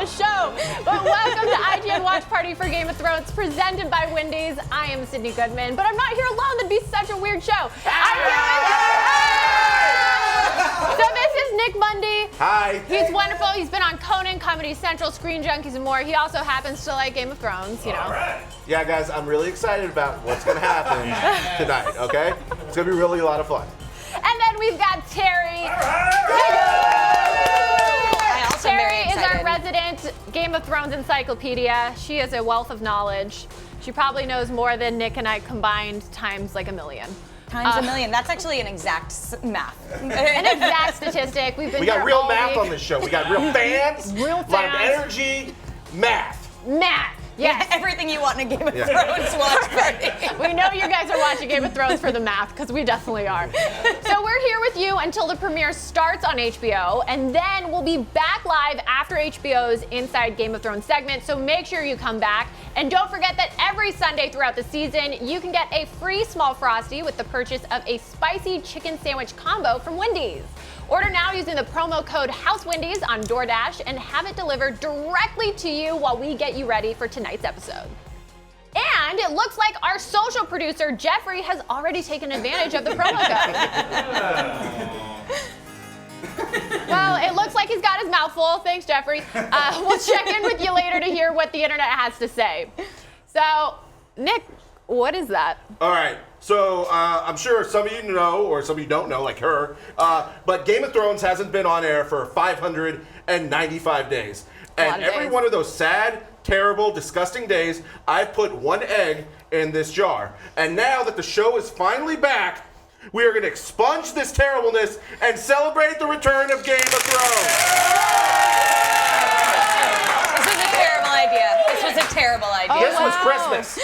the show. But welcome to IGN Watch Party for Game of Thrones, presented by Wendy's. I am Sydney Goodman, but I'm not here alone. That'd be such a weird show. I'm here with So this is Nick Mundy. Hi. He's wonderful. He's been on Conan, Comedy Central, Screen Junkies, and more. He also happens to like Game of Thrones, you know. All right. Yeah, guys, I'm really excited about what's going to happen tonight, okay? It's going to be really a lot of fun. And then we've got Terry. Terry is our resident Game of Thrones encyclopedia. She is a wealth of knowledge. She probably knows more than Nick and I combined times like a million. Times a million. That's actually an exact math. An exact statistic. We got real math on this show. We got real fans, a lot of energy, math. Math. Yes. Everything you want in a Game of Thrones watch party. We know you guys are watching Game of Thrones for the math, because we definitely are. So we're here with you until the premiere starts on HBO, and then we'll be back live after HBO's Inside Game of Thrones segment, so make sure you come back. And don't forget that every Sunday throughout the season, you can get a free small Frosty with the purchase of a spicy chicken sandwich combo from Wendy's. Order now using the promo code HouseWendy's on DoorDash and have it delivered directly to you while we get you ready for tonight's episode. And it looks like our social producer, Jeffrey, has already taken advantage of the promo code. Well, it looks like he's got his mouth full. Thanks, Jeffrey. We'll check in with you later to hear what the internet has to say. So, Nick, what is that? All right. So I'm sure some of you know, or some of you don't know, like her, but Game of Thrones hasn't been on air for 595 days. And every one of those sad, terrible, disgusting days, I've put one egg in this jar. And now that the show is finally back, we are going to expunge this terribleness and celebrate the return of Game of Thrones. This was a terrible idea. This was a terrible idea. This was Christmas.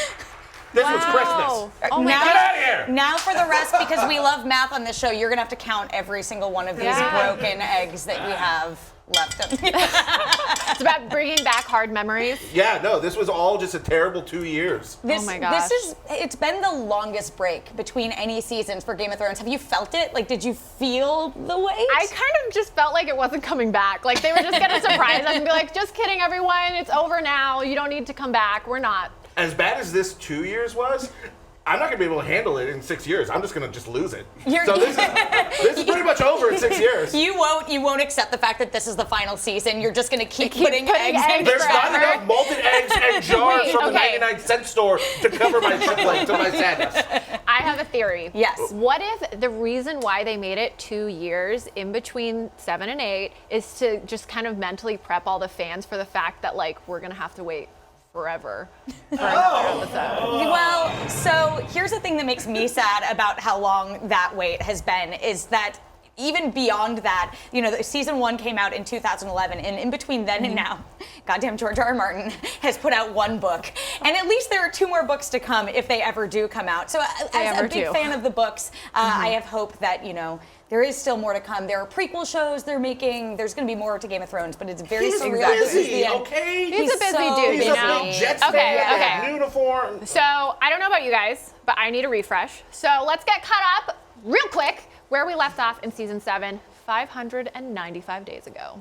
This was Christmas. Oh my God. Get out of here! Now for the rest, because we love math on this show, you're going to have to count every single one of these broken eggs that we have left. It's about bringing back hard memories. Yeah, no, this was all just a terrible 2 years. Oh my gosh. It's been the longest break between any seasons for Game of Thrones. Have you felt it? Like, did you feel the weight? I kind of just felt like it wasn't coming back. Like, they were just going to surprise us and be like, just kidding, everyone. It's over now. You don't need to come back. We're not. As bad as this 2 years was, I'm not going to be able to handle it in 6 years. I'm just going to just lose it. So this is pretty much over in 6 years. You won't accept the fact that this is the final season. You're just going to keep putting eggs in. There's not enough malted eggs and jars from the 99-cent store to cover my sadness. I have a theory. Yes. What if the reason why they made it 2 years in between 7 and 8 is to just kind of mentally prep all the fans for the fact that, like, we're going to have to wait forever for another episode? Well, so here's the thing that makes me sad about how long that wait has been, is that even beyond that, you know, season 1 came out in 2011, and in between then and now, goddamn George R. R. Martin has put out one book, and at least there are 2 more books to come if they ever do come out. So as a big fan of the books, I have hope that, you know, there is still more to come. There are prequel shows they're making. There's going to be more to Game of Thrones, but it's very surreal. Busy, okay? He's a busy dude, He's you a know? big Jets Okay. fan, uniform. So I don't know about you guys, but I need a refresh. So let's get caught up real quick where we left off in season 7, 595 days ago.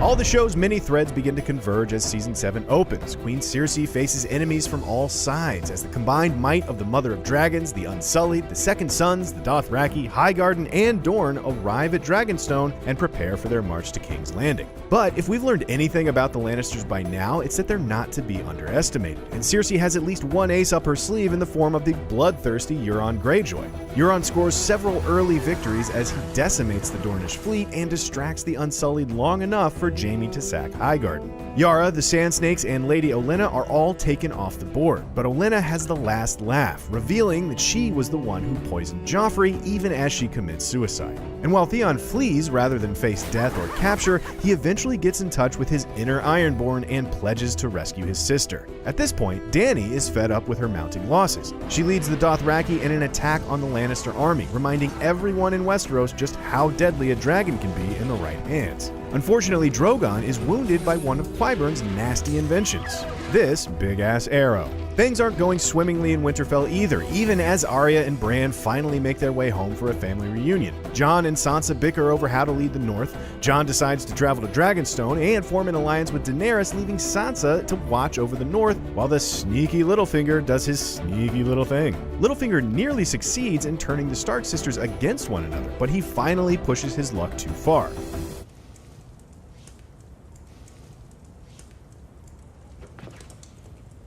All the show's many threads begin to converge as Season 7 opens. Queen Cersei faces enemies from all sides as the combined might of the Mother of Dragons, the Unsullied, the Second Sons, the Dothraki, Highgarden, and Dorne arrive at Dragonstone and prepare for their march to King's Landing. But if we've learned anything about the Lannisters by now, it's that they're not to be underestimated, and Cersei has at least one ace up her sleeve in the form of the bloodthirsty Euron Greyjoy. Euron scores several early victories as he decimates the Dornish fleet and distracts the Unsullied long enough for Jaime to sack Highgarden. Yara, the Sand Snakes, and Lady Olenna are all taken off the board, but Olenna has the last laugh, revealing that she was the one who poisoned Joffrey even as she commits suicide. And while Theon flees rather than face death or capture, he eventually gets in touch with his inner Ironborn and pledges to rescue his sister. At this point, Dany is fed up with her mounting losses. She leads the Dothraki in an attack on the Lannister army, reminding everyone in Westeros just how deadly a dragon can be in the right hands. Unfortunately, Drogon is wounded by one of Qyburn's nasty inventions, this big-ass arrow. Things aren't going swimmingly in Winterfell either, even as Arya and Bran finally make their way home for a family reunion. Jon and Sansa bicker over how to lead the North. Jon decides to travel to Dragonstone and form an alliance with Daenerys, leaving Sansa to watch over the North, while the sneaky Littlefinger does his sneaky little thing. Littlefinger nearly succeeds in turning the Stark sisters against one another, but he finally pushes his luck too far.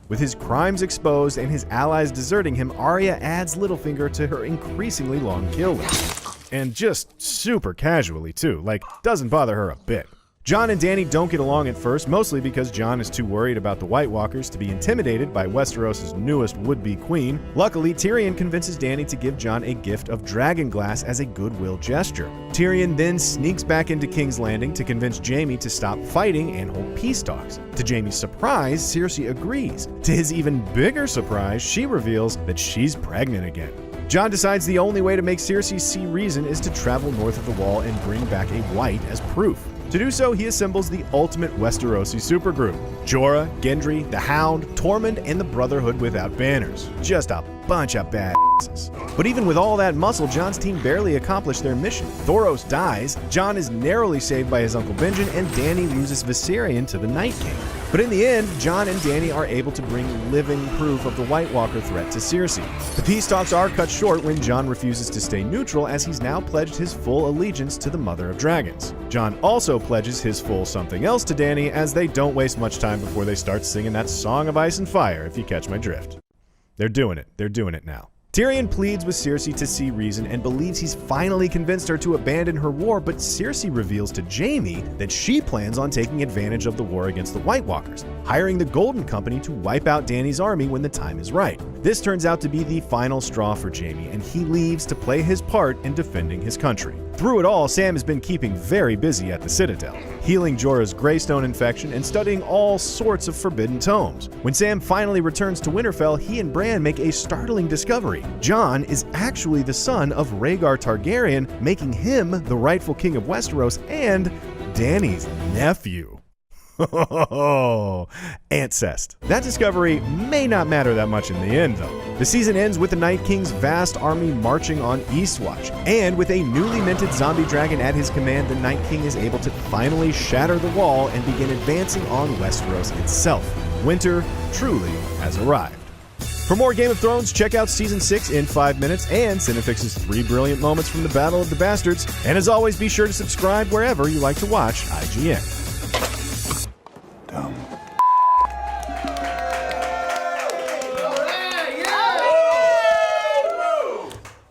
With his crimes exposed and his allies deserting him, Arya adds Littlefinger to her increasingly long kill list. And just super casually too, like doesn't bother her a bit. Jon and Dany don't get along at first, mostly because Jon is too worried about the White Walkers to be intimidated by Westeros' newest would-be queen. Luckily, Tyrion convinces Dany to give Jon a gift of dragonglass as a goodwill gesture. Tyrion then sneaks back into King's Landing to convince Jaime to stop fighting and hold peace talks. To Jaime's surprise, Cersei agrees. To his even bigger surprise, she reveals that she's pregnant again. Jon decides the only way to make Cersei see reason is to travel north of the Wall and bring back a white as proof. To do so, he assembles the ultimate Westerosi supergroup: Jorah, Gendry, the Hound, Tormund, and the Brotherhood without banners. Just a bunch of badasses. But even with all that muscle, Jon's team barely accomplished their mission. Thoros dies, Jon is narrowly saved by his uncle Benjen, and Dany loses Viserion to the Night King. But in the end, Jon and Dany are able to bring living proof of the White Walker threat to Cersei. The peace talks are cut short when Jon refuses to stay neutral, as he's now pledged his full allegiance to the Mother of Dragons. Jon also pledges his full something else to Dany, as they don't waste much time before they start singing that Song of Ice and Fire, if you catch my drift. They're doing it now. Tyrion pleads with Cersei to see reason and believes he's finally convinced her to abandon her war, but Cersei reveals to Jaime that she plans on taking advantage of the war against the White Walkers, hiring the Golden Company to wipe out Dany's army when the time is right. This turns out to be the final straw for Jaime, and he leaves to play his part in defending his country. Through it all, Sam has been keeping very busy at the Citadel, healing Jorah's Greystone infection and studying all sorts of forbidden tomes. When Sam finally returns to Winterfell, he and Bran make a startling discovery. Jon is actually the son of Rhaegar Targaryen, making him the rightful king of Westeros and Dany's nephew. Ancest. That discovery may not matter that much in the end, though. The season ends with the Night King's vast army marching on Eastwatch, and with a newly minted zombie dragon at his command, the Night King is able to finally shatter the wall and begin advancing on Westeros itself. Winter truly has arrived. For more Game of Thrones, check out Season 6 in 5 minutes and Cinefix's 3 brilliant moments from the Battle of the Bastards. And as always, be sure to subscribe wherever you like to watch IGN. Dumb.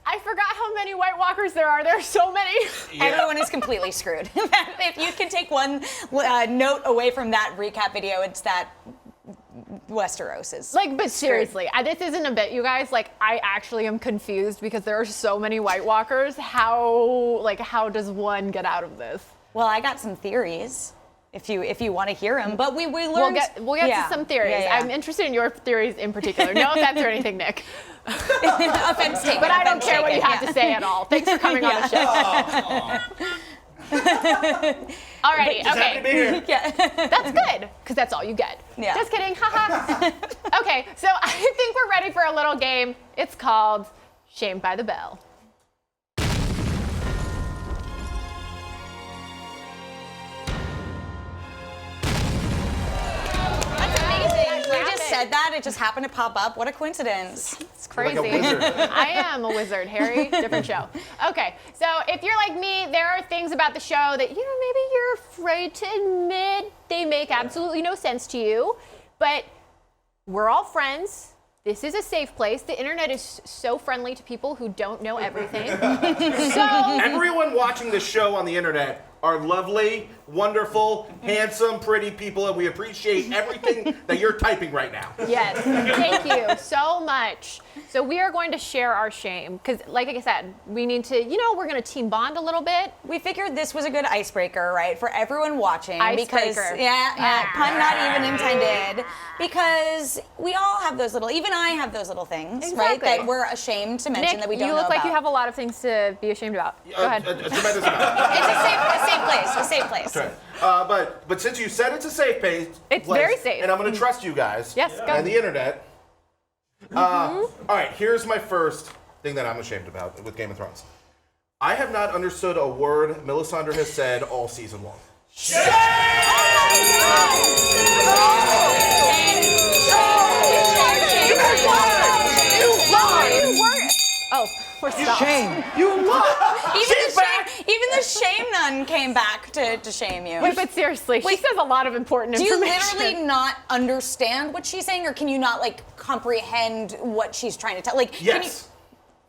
I forgot how many White Walkers there are. There are so many. Yeah. Everyone is completely screwed. If you can take one note away from that recap video, it's that Westeros is but seriously, this isn't a bit, you guys. I actually am confused because there are so many White Walkers. How does one get out of this? Well, I got some theories. If you want to hear them, but we learned. We'll get to some theories. Yeah. I'm interested in your theories in particular. No offense or anything, Nick. Offense taken. But I don't care what you have to say at all. Thanks for coming on the show. Alrighty, Happy to be here. Yeah. That's good, because that's all you get. Yeah. Just kidding, haha. Okay, so I think we're ready for a little game. It's called Shamed by the Bell. Said that, it just happened to pop up. What a coincidence. It's crazy. Like a wizard. I am a wizard, Harry. Different show. Okay, so if you're like me, there are things about the show that, maybe you're afraid to admit they make absolutely no sense to you, but we're all friends. This is a safe place. The internet is so friendly to people who don't know everything. Everyone watching this show on the internet are lovely, wonderful, handsome, pretty people, and we appreciate everything that you're typing right now. Yes, thank you so much. So we are going to share our shame, because like I said, we need to, we're going to team bond a little bit. We figured this was a good icebreaker, right, for everyone watching. Icebreaker. Because, pun not even intended, because we all have those even I have those little things, right, that we're ashamed to mention Nick, that we don't know you look like about. you have a lot of things to be ashamed about. Go ahead. A tremendous amount. It's a safe place. That's right. But since you said it's a safe place, It's very safe. and I'm going to trust you guys. Yes, go. And the internet. All right, here's my first thing that I'm ashamed about with Game of Thrones. I have not understood a word Melisandre has said all season long. We're stopped. Shame. You lie! Even the shame nun came back to shame you. Wait, but seriously, she says a lot of important Do you information. literally not understand what she's saying, or can you not like comprehend what she's trying to tell? Like, Yes.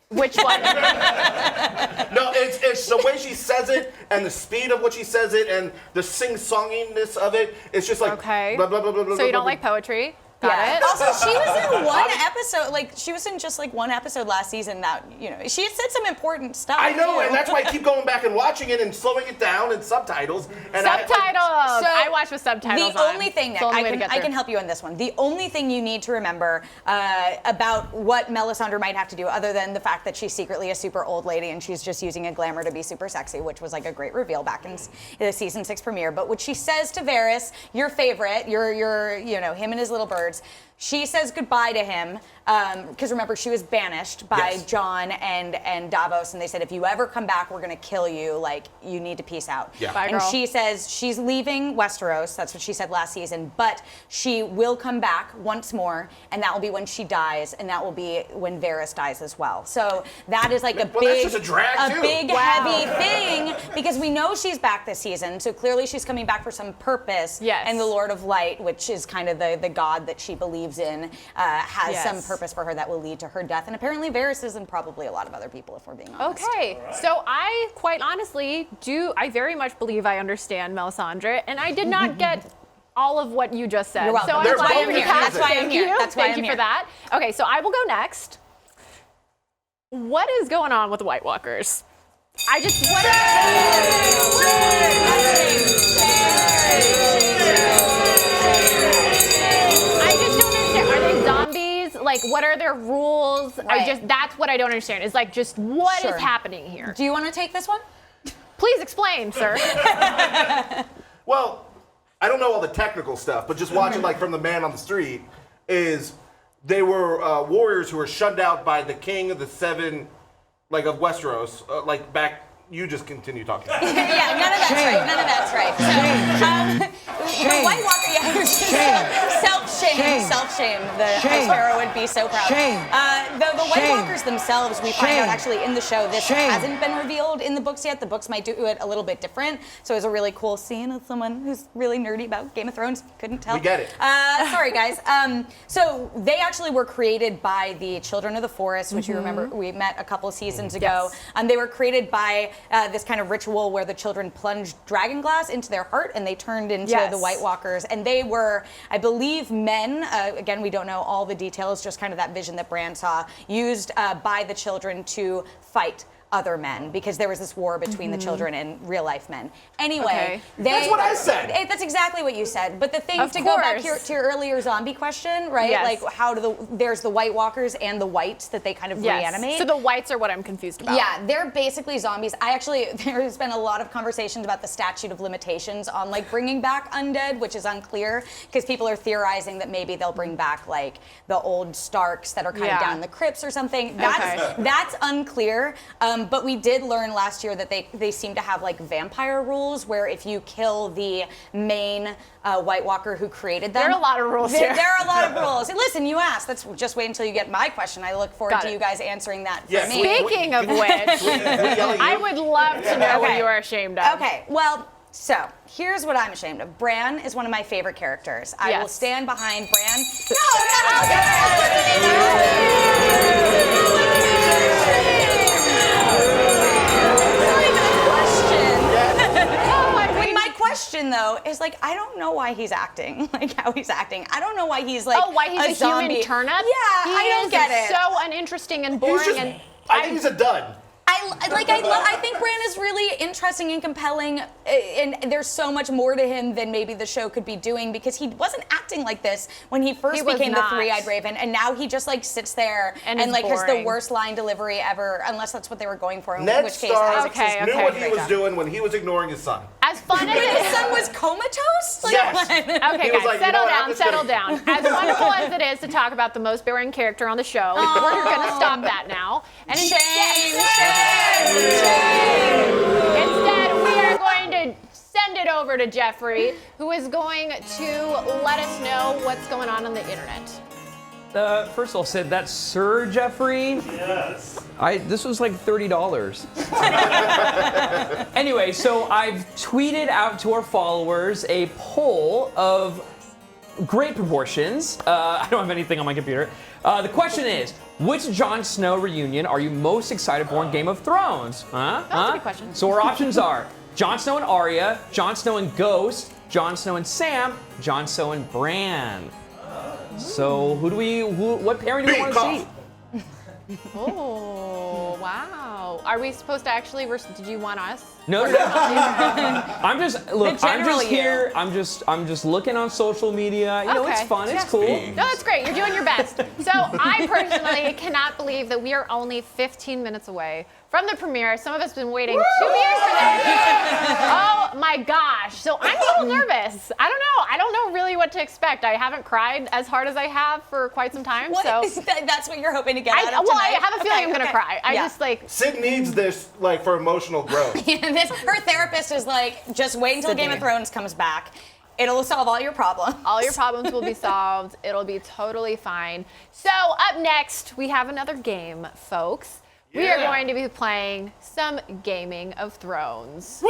Which one? No, it's the way she says it and the speed of what she says it and the sing-songiness of it. It's just like Okay. blah, blah, blah, blah, blah, So you blah, don't blah. like poetry? Got it. Also, she was in one episode. Like, she was in just like one episode last season. That she had said some important stuff. I know, too. and that's why I keep going back and watching it and slowing it down in subtitles. And Subtitles. I watch with subtitles. The only thing, Nick, I can help you on this one. The only thing you need to remember about what Melisandre might have to do, other than the fact that she's secretly a super old lady and she's just using a glamour to be super sexy, which was like a great reveal back in the season 6 premiere. But what she says to Varys, your favorite, your him and his little birds. She says goodbye to him because remember she was banished by Jon and Davos, and they said if you ever come back, we're gonna kill you. Like you need to peace out. Yeah. Bye, and girl. she says she's leaving Westeros. That's what she said last season. But she will come back once more, and that will be when she dies, and that will be when Varys dies as well. So that is like a Well, that's big, just a drag, too. big heavy thing because we know she's back this season. So clearly she's coming back for some purpose. Yes. And the Lord of Light, which is kind of the god that she believes in, has Yes. some purpose for her that will lead to her death. And apparently Varys is, and probably a lot of other people, if we're being honest. Okay, so I quite honestly I very much believe I understand Melisandre, and I did not get all of what you just said. You're welcome. So I'm They're glad both you confusing. passed. That's why I'm Thank here. you. That's why Thank I'm you for here. that. Okay, so I will go next. What is going on with the White Walkers? I just don't understand. Are they zombies? Like, what are their rules? Right. That's what I don't understand. Is like just what is Sure. happening here? Do you want to take this one? Please explain, sir. Well, I don't know all the technical stuff, but just watching like from the man on the street is they were warriors who were shunned out by the king of the seven, like of Westeros, like back. You just continue talking. Yeah, none of that's right. None of that's right. So, the White Walker, self-shame. The Sparrow would be so proud. The White Walkers themselves, we find out actually in the show, this hasn't been revealed in the books yet. The books might do it a little bit different. So it was a really cool scene of someone who's really nerdy about Game of Thrones. Couldn't tell. We get it. Sorry, guys. So they actually were created by the Children of the Forest, which you remember we met a couple seasons ago. Yes. They were created by this kind of ritual where the children plunged dragon glass into their heart and they turned into the White Walkers. And they were, I believe, men. Again, we don't know all the details, just kind of that vision that Bran saw, used by the children to fight other men because there was this war between the children and real life men. Anyway, That's what I said. That's exactly what you said. But the thing Of to go back course. to your earlier zombie question, right? Yes. Like how do there's the White Walkers and the Whites that they kind of reanimate. So the whites are what I'm confused about. Yeah, they're basically zombies. There's been a lot of conversations about the statute of limitations on like bringing back undead, which is unclear because people are theorizing that maybe they'll bring back like the old Starks that are kind of down in the crypts or something. That's unclear. But we did learn last year that they seem to have like vampire rules where if you kill the main White Walker who created them. There are a lot of rules here. There are a lot of rules. Listen, you asked. Let's just wait until you get my question. I look forward to you guys answering that for me. Speaking of which, I would love to know what you are ashamed of. Okay, well, so here's what I'm ashamed of. Bran is one of my favorite characters. I will stand behind Bran. Question though is like I don't know why he's acting like how he's acting. I don't know why he's like why he's a zombie. human turnip? Yeah, I don't get it. So uninteresting and boring. I think he's a dud. I I think Bran is really interesting and compelling, and there's so much more to him than maybe the show could be doing, because he wasn't acting like this when he first became the Three-Eyed Raven, and now he just like sits there and like has the worst line delivery ever, unless that's what they were going for. In which case, Isaac knew what he was doing when he was ignoring his son. As fun as his son was comatose. Like, yes. Okay, guys, like, settle down. As wonderful as it is to talk about the most boring character on the show, we're going to stop that now. And instead, we are going to send it over to Jeffrey, who is going to let us know what's going on the internet. First of all, Sid, that's Sir Jeffrey? Yes. This was like $30. Anyway, so I've tweeted out to our followers a poll of great proportions. I don't have anything on my computer. The question is, which Jon Snow reunion are you most excited for in Game of Thrones? That's a good question. So our options are Jon Snow and Arya, Jon Snow and Ghost, Jon Snow and Sam, Jon Snow and Bran. So what pairing do we want to see? Oh, wow. Are we supposed to actually, did you want us? No. I'm just here. I'm just looking on social media. You know, it's fun. It's cool. No, that's great. You're doing your best. So I personally cannot believe that we are only 15 minutes away from the premiere. Some of us have been waiting 2 years for this. Oh my gosh. So I'm a little nervous. I don't know really what to expect. I haven't cried as hard as I have for quite some time. So that's what you're hoping to get out of tonight? Well, I have a feeling I'm going to cry. I just like... Sid needs this like for emotional growth. Her therapist is like, just wait until Game of Thrones comes back. It'll solve all your problems. All your problems will be solved. It'll be totally fine. So up next, we have another game, folks. We are going to be playing some Gaming of Thrones. Woo!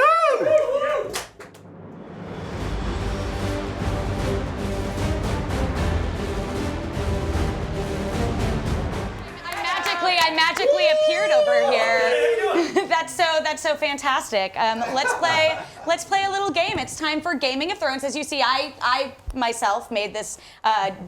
I magically appeared over here. That's so fantastic. Let's play a little game. It's time for Gaming of Thrones. As you see, I myself made this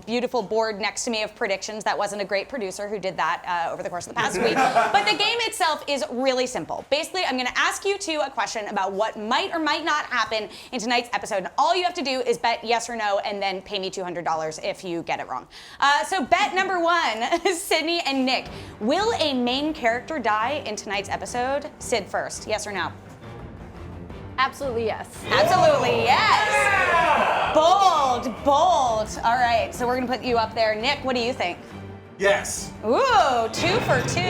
beautiful board next to me of predictions. That wasn't a great producer who did that over the course of the past week. But the game itself is really simple. Basically, I'm going to ask you two a question about what might or might not happen in tonight's episode. And all you have to do is bet yes or no, and then pay me $200 if you get it wrong. So bet number one, Sydney and Nick. Will a main character die in tonight's episode? Sid first, yes or no? Absolutely yes. Absolutely yes. Yeah! Bold. All right, so we're gonna put you up there. Nick, what do you think? Yes. Ooh, 2 for 2.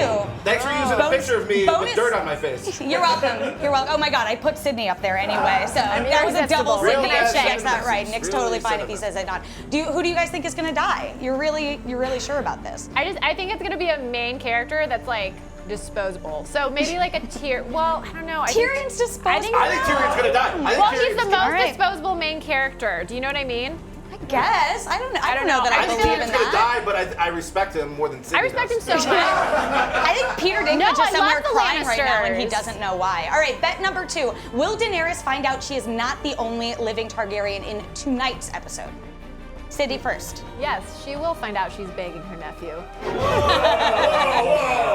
Thanks for using a picture of me with dirt on my face. You're welcome. Oh my God, I put Sydney up there anyway. So that was a double Sydney check. Is that right? Nick's totally fine if he says it not. Who do you guys think is gonna die? You're really sure about this? I think it's gonna be a main character that's like disposable. So maybe like a Tyrion. Well, I don't know. Tyrion's disposable. I think Tyrion's gonna die. He's the most disposable main character. Do you know what I mean? I guess. I don't know that I believe in that. He's gonna die, but I respect him more than Sydney. I respect him so much. I think Peter Dinklage is somewhere crying right now, and he Lannisters. doesn't know why. All right, bet number 2. Will Daenerys find out she is not the only living Targaryen in tonight's episode? Sydney first. Yes, she will find out she's begging her nephew.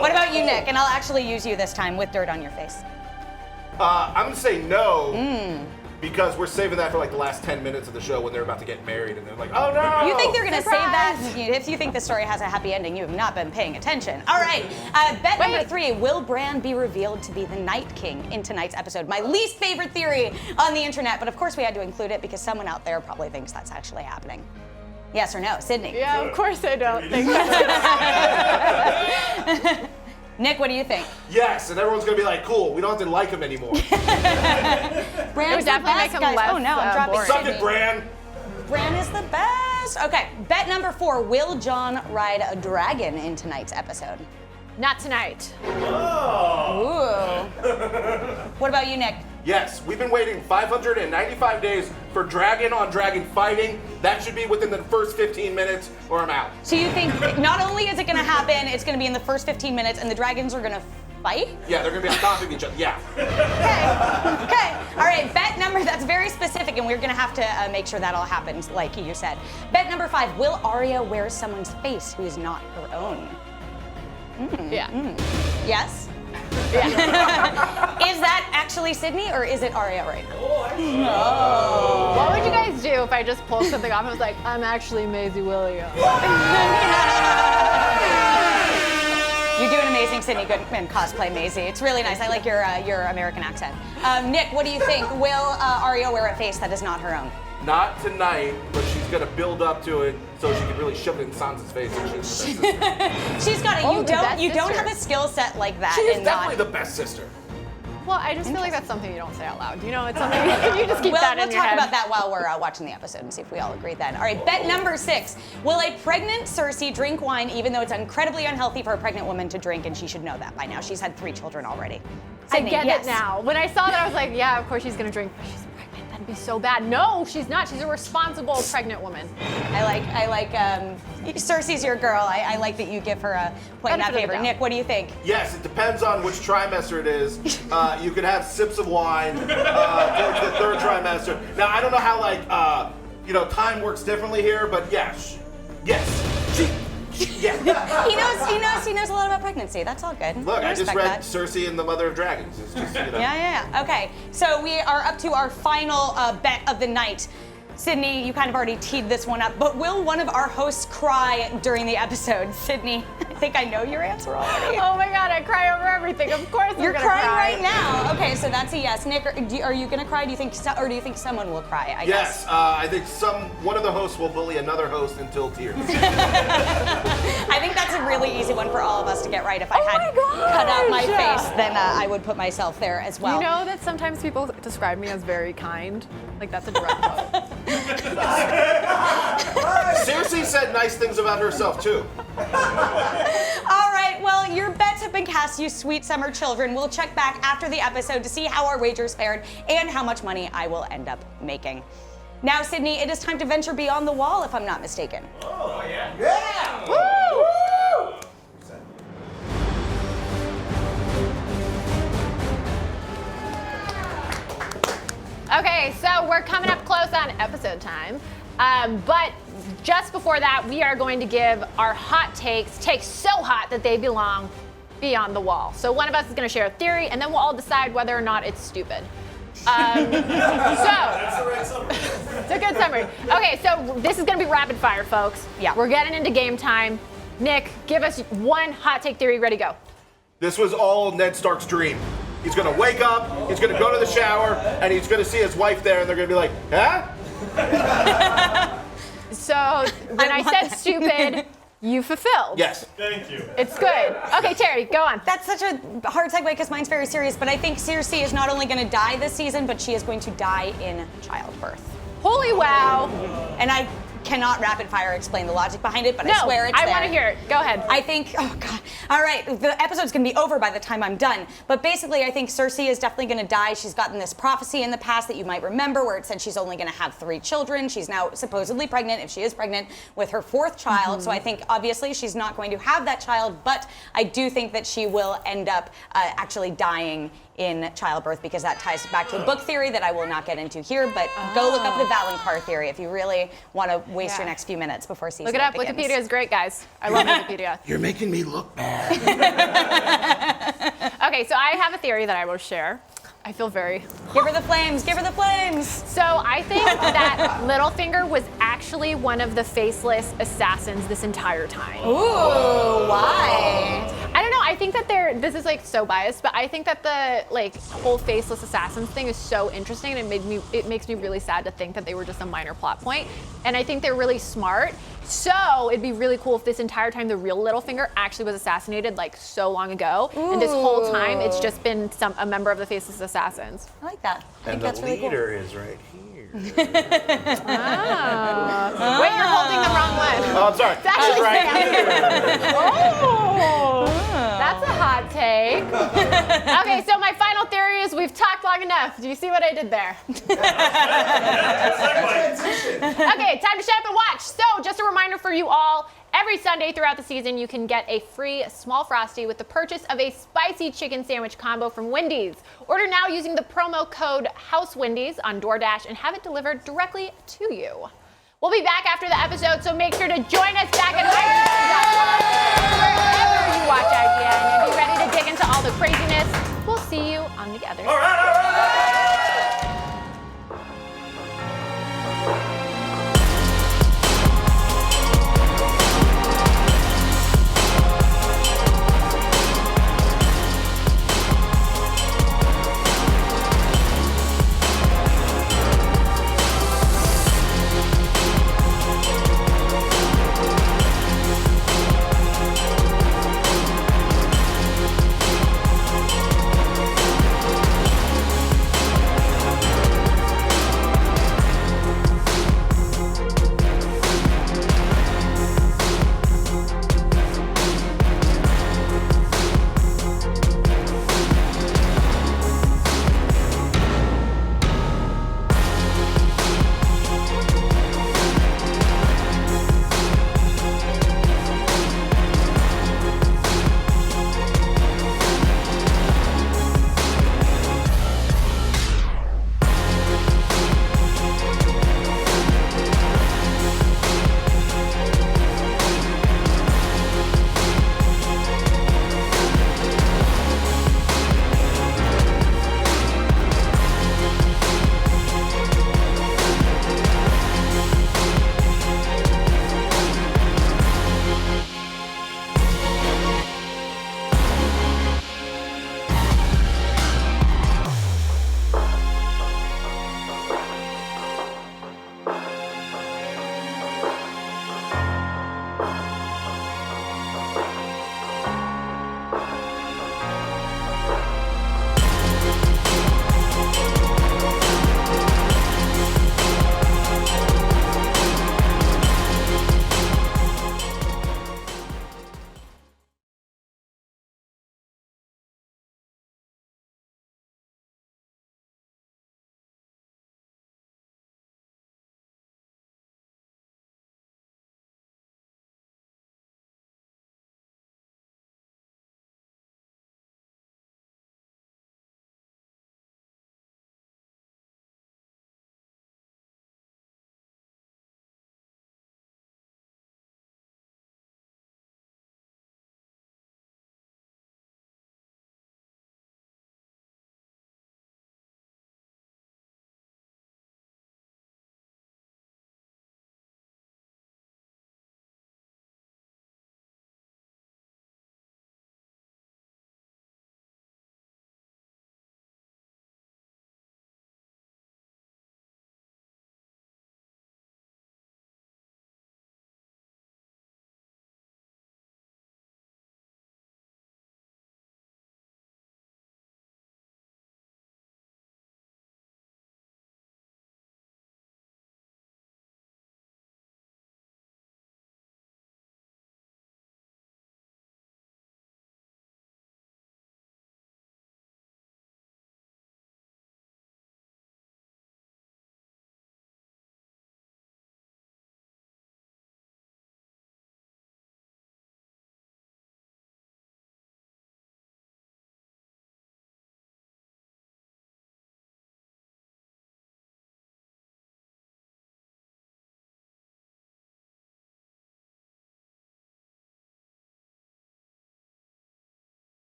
What about you, Nick? And I'll actually use you this time with dirt on your face. I'm gonna say no. Because we're saving that for like the last 10 minutes of the show when they're about to get married and they're like, oh no! You think they're gonna save that? If you think the story has a happy ending, you have not been paying attention. All right, bet number 3, will Bran be revealed to be the Night King in tonight's episode? My least favorite theory on the internet, but of course we had to include it because someone out there probably thinks that's actually happening. Yes or no? Sydney? Yeah, of course I don't think that. Nick, what do you think? Yes, and everyone's gonna be like, cool, we don't have to like him anymore. Bran's the best, guys. Less, oh no, I'm dropping boring. Suck it, Bran. Bran is the best. Okay, bet number 4, will Jon ride a dragon in tonight's episode? Not tonight. Ooh. What about you, Nick? Yes, we've been waiting 595 days for dragon on dragon fighting. That should be within the first 15 minutes or I'm out. So you think not only is it going to happen, it's going to be in the first 15 minutes and the dragons are going to fight? Yeah, they're going to be on top of each other. Yeah. Okay. All right, bet number, that's very specific and we're going to have to make sure that all happens like you said. Bet number 5, will Arya wear someone's face who is not her own? Yeah. Yes? Is that actually Sydney or is it Arya right now? What would you guys do if I just pulled something off and was like, I'm actually Maisie Williams? You do an amazing Sydney Goodman cosplay, Maisie. It's really nice. I like your American accent. Nick, what do you think? Will Arya wear a face that is not her own? Not tonight, but she's gonna build up to it so she can really shove it in Sansa's face. And she's the best sister. She's got it. Oh, You don't have a skill set like that. She is and definitely not... the best sister. Well, I just feel like that's something you don't say out loud. You know, it's something you just keep We'll that in your talk head. about that while we're watching the episode and see if we all agree then. All right, bet number 6. Will a pregnant Cersei drink wine even though it's incredibly unhealthy for a pregnant woman to drink, and she should know that by now? She's had 3 children already. Sydney, I get yes. it now. When I saw that, I was like, yeah, of course she's gonna drink. But she's pregnant. That'd be so bad. No, she's not. She's a responsible pregnant woman. I like Cersei's your girl. I like that you give her a point in that Benefit of the favor. doubt. Nick, what do you think? Yes, it depends on which trimester it is. You could have sips of wine towards the 3rd trimester. Now, I don't know how time works differently here, but yes. Yeah. He knows a lot about pregnancy. That's all good. Look, I just respect read that. Cersei and the Mother of Dragons. It's just, Yeah. Okay, so we are up to our final bet of the night. Sydney, you kind of already teed this one up, but will one of our hosts cry during the episode? Sydney, I think I know your answer already. Oh my God, I cry over everything. Of course You're I'm gonna crying cry. right now. Okay, so that's a yes. Nick, are you gonna cry? Do you think someone will cry? I Yes, guess. I think one of the hosts will bully another host until tears. I think that's a really easy one for all of us to get right. If I had cut out my face, then I would put myself there as well. You know that sometimes people describe me as very kind? Like that's a direct quote. Cersei said nice things about herself, too. All right, well, your bets have been cast, you sweet summer children. We'll check back after the episode to see how our wagers fared and how much money I will end up making. Now, Sydney, it is time to venture beyond the wall, if I'm not mistaken. Oh, yeah. Yeah! Woo! Okay, so we're coming up close on episode time. But just before that, we are going to give our hot takes so hot that they belong beyond the wall. So one of us is going to share a theory, and then we'll all decide whether or not it's stupid. That's the right summary. It's a good summary. Okay, so this is going to be rapid fire, folks. Yeah. We're getting into game time. Nick, give us one hot take theory. Ready, go. This was all Ned Stark's dream. He's gonna wake up, he's gonna go to the shower, and he's gonna see his wife there, and they're gonna be like, huh? So when I said stupid, you fulfilled. Yes. Thank you. It's good. Okay, Terry, go on. That's such a hard segue because mine's very serious, but I think Cersei is not only going to die this season, but she is going to die in childbirth. Holy wow. And I cannot rapid fire explain the logic behind it, but I swear it's I there. want to hear it. Go ahead. I think, oh God. All right, the episode's gonna be over by the time I'm done. But basically, I think Cersei is definitely gonna die. She's gotten this prophecy in the past that you might remember where it said she's only gonna have 3 children. She's now supposedly pregnant, if she is pregnant, with her 4th child. So I think obviously she's not going to have that child, but I do think that she will end up actually dying in childbirth because that ties back to a book theory that I will not get into here, but go look up the Valonqar theory if you really want to waste your next few minutes before season Look it up. begins. Wikipedia is great, guys. I love Wikipedia. You're making me look bad. Okay, so I have a theory that I will share. I feel very... Give her the flames, give her the flames! So I think that Littlefinger was actually one of the faceless assassins this entire time. Ooh, why? I don't know. I think that this is like so biased, but I think that the like whole faceless assassins thing is so interesting, and it makes me really sad to think that they were just a minor plot point. And I think they're really smart. So it'd be really cool if this entire time the real Littlefinger actually was assassinated like so long ago, and this whole time it's just been a member of the faceless assassins. I like that. I think And that's the really cool. leader is right here. Wait, you're holding the wrong one. Oh, I'm sorry. It's actually right here. Oh, that's a hot take. Okay, so my final theory is we've talked long enough. Do you see what I did there? Okay, time to shut up and watch. So, just a reminder for you all, every Sunday throughout the season, you can get a free small Frosty with the purchase of a spicy chicken sandwich combo from Wendy's. Order now using the promo code HouseWendy's on DoorDash and have it delivered directly to you. We'll be back after the episode, so make sure to join us back at IGN.com, wherever you watch IGN, and be ready to dig into all the craziness on the others. All right.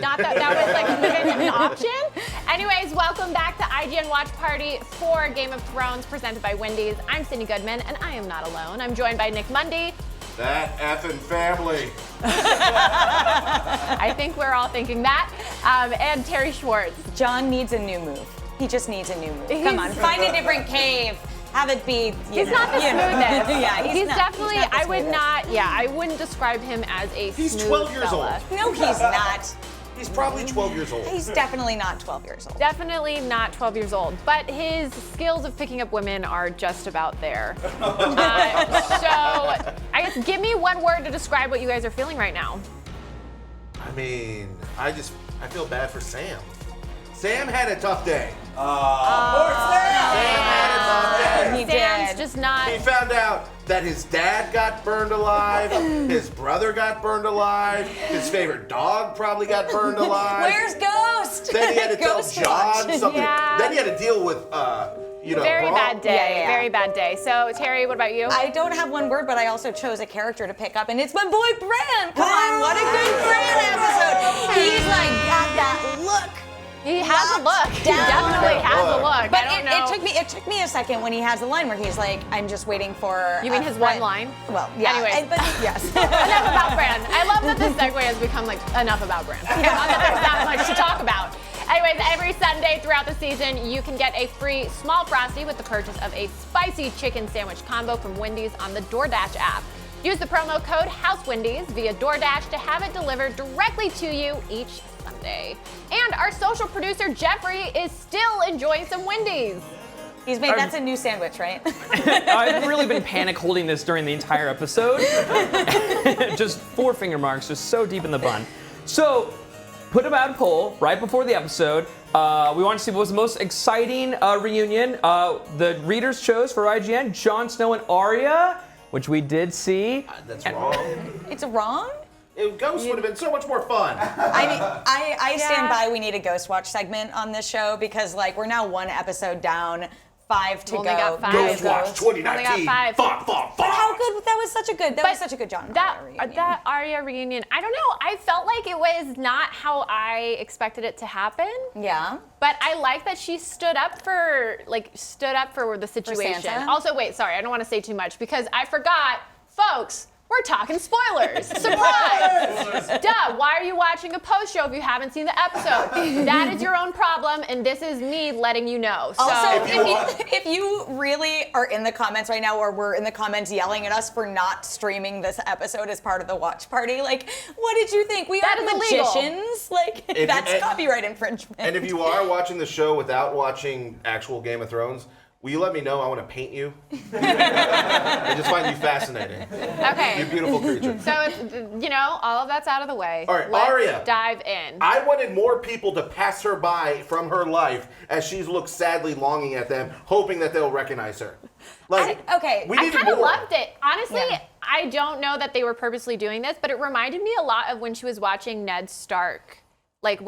Not that that was like even an option. Anyways, welcome back to IGN Watch Party for Game of Thrones presented by Wendy's. I'm Sydney Goodman, and I am not alone. I'm joined by Nick Mundy. That effing family. I think we're all thinking that. And Terry Schwartz. John needs a new move. He just needs a new move. Come on, find a different cave. Have it be. He's not the smoothest. Yeah, he's not, definitely. he's not the I would smoothest. not. Yeah, I wouldn't describe him as a He's smooth 12 years fella. old. No, he's not. He's probably 12 years old. He's definitely not 12 years old. Definitely not 12 years old, but his skills of picking up women are just about there. So, I guess give me one word to describe what you guys are feeling right now. I mean, I feel bad for Sam. Sam had a tough day. Sam had a tough day. He Sam's did. just not. He found out that his dad got burned alive, his brother got burned alive, his favorite dog probably got burned alive. Where's Ghost? Then he had to tell Ghost John watch. something. Yeah. Then he had to deal with, Very Bran. bad day. Yeah. Very bad day. So, Terry, what about you? I don't have one word, but I also chose a character to pick up, and it's my boy Bran. Come on, what a good Bran episode. He's like got that look. He has a look. He down. definitely has a look. But I don't know. it took me a second when he has the line where he's like, I'm just waiting for. You mean his one line? Well, yeah. Anyways. But yes. Enough about Bran. I love that this segue has become like enough about Bran. Not that there's that much to talk about. Anyways, every Sunday throughout the season, you can get a free small Frosty with the purchase of a spicy chicken sandwich combo from Wendy's on the DoorDash app. Use the promo code HouseWendy's via DoorDash to have it delivered directly to you each Sunday. And our social producer, Jeffrey, is still enjoying some Wendy's. He's made, that's a new sandwich, right? I've really been panic holding this during the entire episode. Just 4 finger marks, just so deep in the bun. So, put about a poll right before the episode. We want to see what was the most exciting reunion. The readers chose for IGN Jon Snow and Arya, which we did see. That's wrong. It's wrong? Ghost would have been so much more fun. I mean, I Yeah. stand by. We need a Ghost Watch segment on this show because, like, we're now 1 episode down, 5 to Only go. got 5. Ghost Watch Only 2019. got 5. Fuck. But how good? That was such a good. That was such a good John. That Arya reunion, I don't know. I felt like it was not how I expected it to happen. Yeah. But I like that she stood up for the situation. Sansa? Also, wait, sorry, I don't want to say too much because I forgot, folks. We're talking spoilers. Surprise! Duh, why are you watching a post show if you haven't seen the episode? That is your own problem, and this is me letting you know. So, Also, if you really are in the comments right now, or we're in the comments yelling at us for not streaming this episode as part of the watch party, like, what did you think? We That are is illegal. magicians. Like, that's copyright infringement. And if you are watching the show without watching actual Game of Thrones, will you let me know? I want to paint you. I just find you fascinating. You okay. beautiful creature. So, all of that's out of the way. All right, Let's Arya. dive in. I wanted more people to pass her by from her life as she looks sadly longing at them, hoping that they'll recognize her. Like, okay, we I needed kind of more. loved it. Honestly, Yeah. I don't know that they were purposely doing this, but it reminded me a lot of when she was watching Ned Stark, like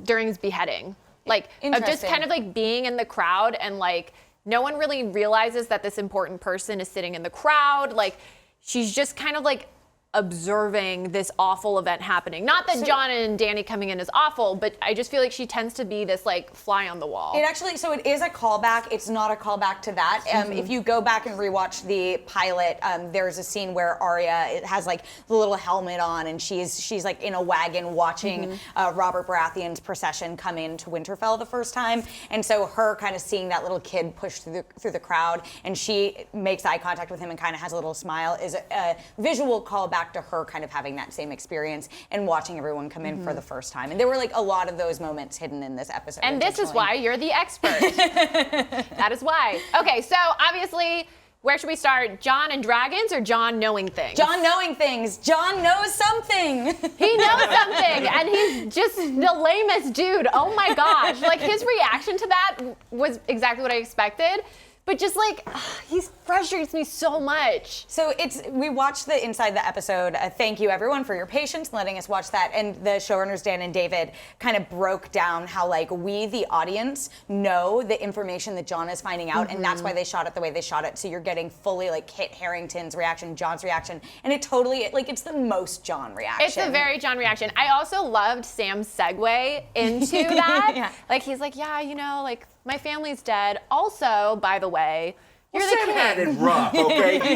during his beheading. Like, of just Interesting. kind of like being in the crowd and like, no one really realizes that this important person is sitting in the crowd. Like, she's just kind of like observing this awful event happening. Not that John and Dany coming in is awful, but I just feel like she tends to be this like fly on the wall. It actually, so it is a callback. It's not a callback to that. If you go back and rewatch the pilot, there's a scene where Arya has like the little helmet on, and she's like in a wagon watching Robert Baratheon's procession come into Winterfell the first time, and so her kind of seeing that little kid push through the crowd, and she makes eye contact with him and kind of has a little smile, is a visual callback to her kind of having that same experience and watching everyone come in for the first time. And there were like a lot of those moments hidden in this episode. And this is why you're the expert. That is why. Okay, so obviously, where should we start? Jon and dragons or Jon knowing things? Jon knowing things. Jon knows something. He knows something, and he's just the lamest dude. Oh my gosh. Like, his reaction to that was exactly what I expected. But just like, he's frustrates me so much. So we watched the inside the episode. Thank you everyone for your patience in letting us watch that. And the showrunners Dan and David kind of broke down how like we, the audience, know the information that Jon is finding out, and that's why they shot it the way they shot it. So you're getting fully like Kit Harington's reaction, Jon's reaction, and it totally like it's the most Jon reaction. It's a very Jon reaction. I also loved Sam's segue into that. Yeah. Like he's like, yeah, you know, like my family's dead. Also, by the way, you're the Sam king. had it rough, okay? He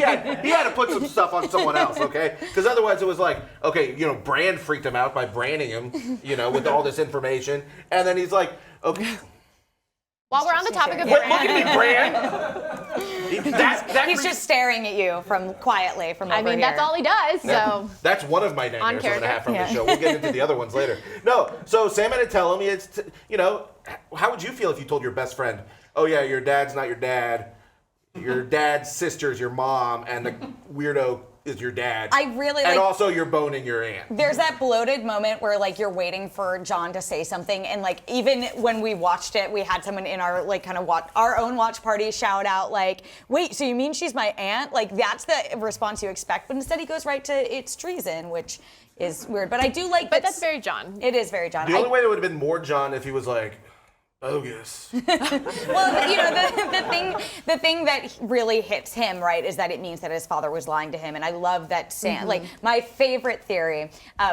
had to put some stuff on someone else, okay? Because otherwise it was like, okay, you know, Bran freaked him out by branding him, you know, with all this information. And then he's like, okay. While we're on the topic of Look Bran, at me, Bran! He's just staring at you from quietly from over I mean, here. that's all he does, so. That's one of my nightmares I'm going to have from the show. We'll get into the other ones later. No, so Sam had to tell him, you know, how would you feel if you told your best friend, oh yeah, your dad's not your dad, your dad's sister's your mom, and the weirdo is your dad. I really and like. also you're boning your aunt. There's that bloated moment where like you're waiting for Jon to say something, and like even when we watched it, we had someone in our like kind of our own watch party shout out like, "Wait, so you mean she's my aunt?" Like that's the response you expect, but instead he goes right to it's treason, which is weird. But I do like. But that's very Jon. It is very Jon. The only way that would have been more Jon if he was like, bogus. Well, you know, the thing that really hits him, right, is that it means that his father was lying to him. And I love that Sam, like, my favorite theory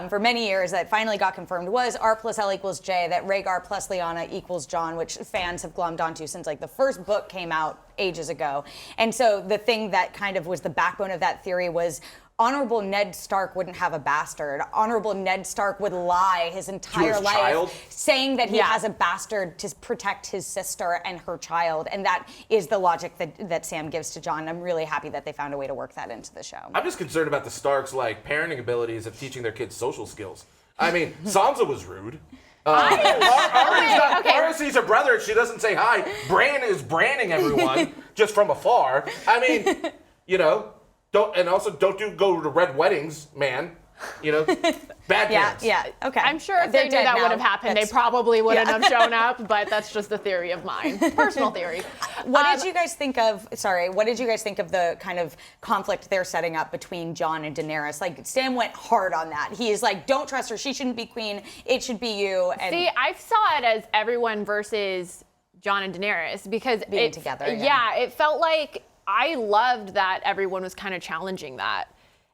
for many years that finally got confirmed was R plus L equals J, that Rhaegar plus Lyanna equals Jon, which fans have glommed onto since, like, the first book came out ages ago. And so the thing that kind of was the backbone of that theory was Honorable Ned Stark wouldn't have a bastard. Honorable Ned Stark would lie his entire life, child? saying that he has a bastard to protect his sister and her child. And that is the logic that Sam gives to Jon. I'm really happy that they found a way to work that into the show. I'm just concerned about the Starks' like parenting abilities of teaching their kids social skills. I mean, Sansa was rude. Arya sees her brother, she doesn't say hi. Bran is branding everyone just from afar. I mean, you know, don't go to red weddings, man. You know, bad parents. Yeah, okay. I'm sure if they knew that would have happened, they probably wouldn't have shown up, but that's just a theory of mine. Personal theory. What did you guys think of, what did you guys think of the kind of conflict they're setting up between Jon and Daenerys? Like, Sam went hard on that. He is like, don't trust her. She shouldn't be queen. It should be you. And see, I saw it as everyone versus Jon and Daenerys because being together. Yeah, it felt like I loved that everyone was kind of challenging that.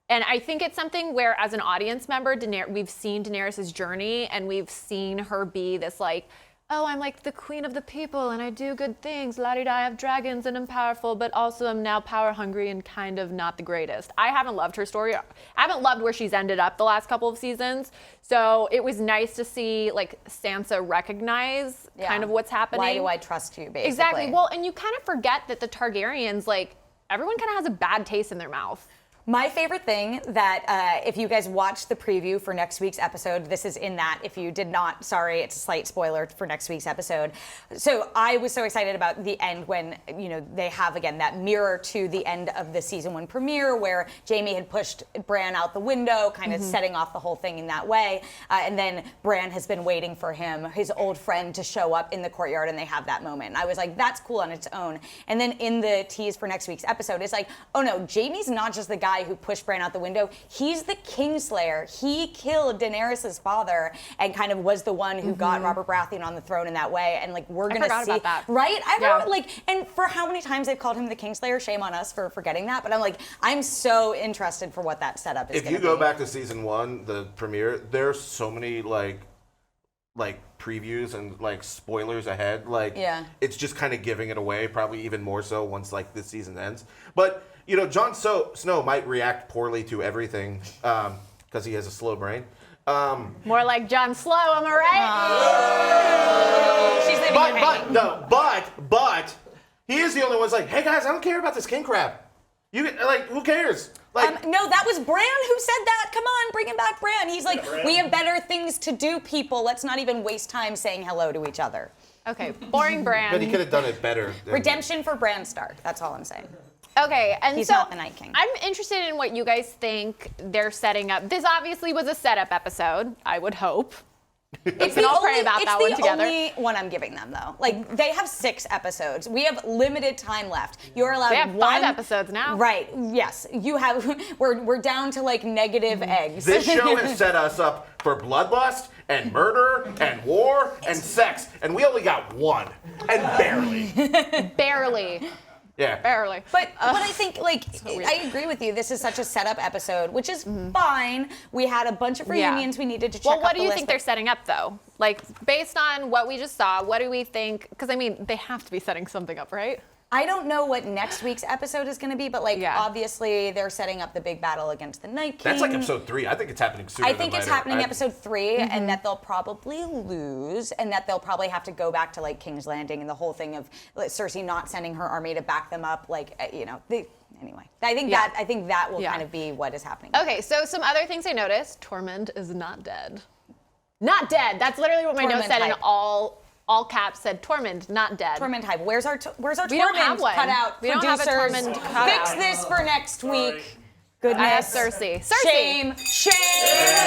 And I think it's something where, as an audience member, we've seen Daenerys' journey, and we've seen her be this like, oh, I'm like the queen of the people, and I do good things. La-di-da, I have dragons, and I'm powerful, but also I'm now power hungry and kind of not the greatest. I haven't loved her story. I haven't loved where she's ended up the last couple of seasons. So it was nice to see like Sansa recognize kind of what's happening. Why do I trust you, basically? Exactly. Well, and you kind of forget that the Targaryens, like, everyone kind of has a bad taste in their mouth. My favorite thing that if you guys watched the preview for next week's episode, this is in that. If you did not, sorry, it's a slight spoiler for next week's episode. So I was so excited about the end when, you know, they have, again, that mirror to the end of the season 1 premiere where Jaime had pushed Bran out the window, kind of setting off the whole thing in that way. And then Bran has been waiting for him, his old friend, to show up in the courtyard, and they have that moment. And I was like, that's cool on its own. And then in the tease for next week's episode, it's like, oh no, Jaime's not just the guy who pushed Bran out the window. He's the Kingslayer. He killed Daenerys' father and kind of was the one who got Robert Baratheon on the throne in that way. And like we're gonna see, about that. right? And for how many times they've called him the Kingslayer, shame on us for forgetting that. But I'm like, I'm so interested for what that setup is. If you go back to season 1, the premiere, there's so many like previews and like spoilers ahead. Like, it's just kind of giving it away, probably even more so once like this season ends. But you know, Jon Snow might react poorly to everything because he has a slow brain. More like Jon Slow, am I right? She's leaving you hanging. But he is the only one who's like, hey guys, I don't care about this king crap. You like, who cares? Like, no, that was Bran who said that. Come on, bring him back, Bran. He's like, we have better things to do, people. Let's not even waste time saying hello to each other. Okay, boring Bran. But he could have done it better. Redemption for Bran Stark. That's all I'm saying. Okay, and he's so not the Night King. I'm interested in what you guys think they're setting up. This obviously was a setup episode, I would hope. We can all pray about that one together. It's the only one I'm giving them, though. Like, they have 6 episodes. We have limited time left. You're allowed They have 5 episodes now. Right, yes. You have, we're down to, like, negative eggs. This show has set us up for bloodlust and murder and war and sex, and we only got 1, and barely. Barely. Yeah. Barely. But I think, like, I agree with you. This is such a setup episode, which is fine. We had a bunch of reunions we needed to check Well, what off do the you list, think they're setting up, though? Like, based on what we just saw, what do we think? Because, I mean, they have to be setting something up, right? I don't know what next week's episode is going to be, but, like, Yeah. obviously they're setting up the big battle against the Night King. That's like episode 3. I think it's happening sooner I than think it's later. happening episode 3, and that they'll probably lose, and that they'll probably have to go back to, like, King's Landing and the whole thing of like, Cersei not sending her army to back them up. Like, you know, anyway. I think that will kind of be what is happening. Okay, so some other things I noticed. Tormund is not dead. Not dead. That's literally what my note Tormund said in hype. all caps said Tormund, not dead. Tormund hype. Where's our We don't have Tormund one. cutout? We don't have a Producers, Tormund cutout. Fix this for next week. Goodness. I have Cersei. Cersei. Shame.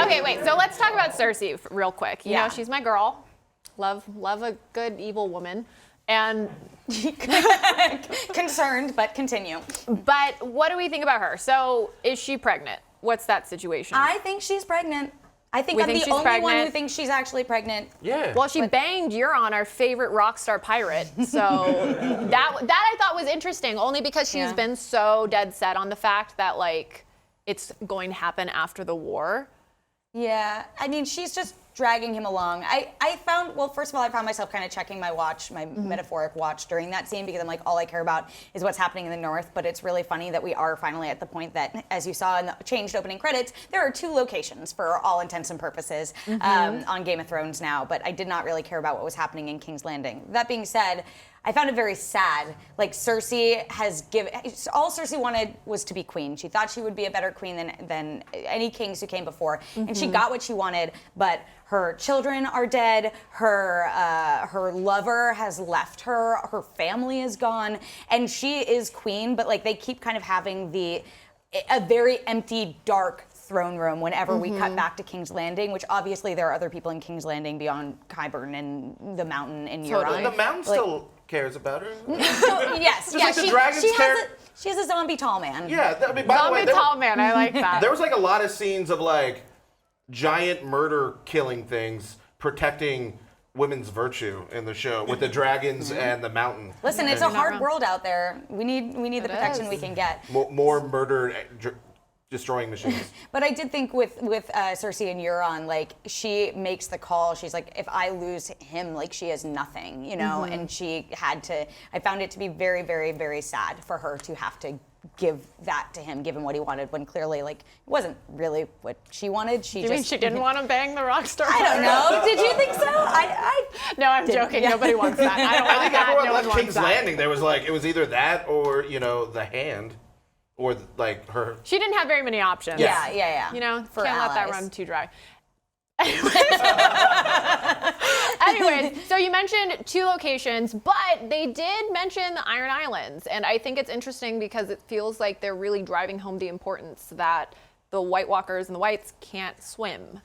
Okay, wait. So let's talk about Cersei real quick. You Yeah. know, she's my girl. Love a good evil woman. And Concerned, but continue. but what do we think about her? So is she pregnant? What's that situation? I think she's pregnant. I think We I'm think the she's only one pregnant? who thinks she's actually pregnant. Yeah. Well, she banged Euron, our favorite rock star pirate. So that I thought was interesting, only because she's been so dead set on the fact that like it's going to happen after the war. Yeah, I mean, she's just dragging him along. I found, well, first of all, I found myself kind of checking my watch, my metaphoric watch during that scene, because I'm like, all I care about is what's happening in the north. But it's really funny that we are finally at the point that, as you saw in the changed opening credits, there are 2 locations for all intents and purposes on Game of Thrones now. But I did not really care about what was happening in King's Landing. That being said, I found it very sad. Like, Cersei has given, all Cersei wanted was to be queen. She thought she would be a better queen than any kings who came before. And she got what she wanted, but her children are dead, her lover has left her, her family is gone, and she is queen, but like they keep kind of having a very empty, dark throne room whenever we cut back to King's Landing, which obviously there are other people in King's Landing beyond Qyburn and the Mountain and Euron. The Mountain still cares about her. So, yes, Just like the dragons care. She has a zombie tall man. Yeah, I mean, by the way, Zombie tall man, I like that. there was like a lot of scenes of like giant murder killing things protecting women's virtue in the show with the dragons and the mountain. Listen, it's And a hard world out there. We need the protection is. we can get. more murder destroying machines. But I did think with Cersei and Euron, like she makes the call. She's like, if I lose him, like she has nothing, you know. And she had to. I found it to be very, very, very sad for her to have to give that to him, give him what he wanted, when clearly, like, it wasn't really what she wanted. You mean she didn't want to bang the rock star? I don't know. Did you think so? No, I'm joking. Yeah. Nobody wants that. I don't want I think that. everyone No one left wants King's that. Landing. There was like it was either that or the hand, or like her. She didn't have very many options. Yeah. You know, For can't let that allies. run too dry. Anyways, so you mentioned 2 locations, but they did mention the Iron Islands. And I think it's interesting because it feels like they're really driving home the importance that the White Walkers and the Whites can't swim.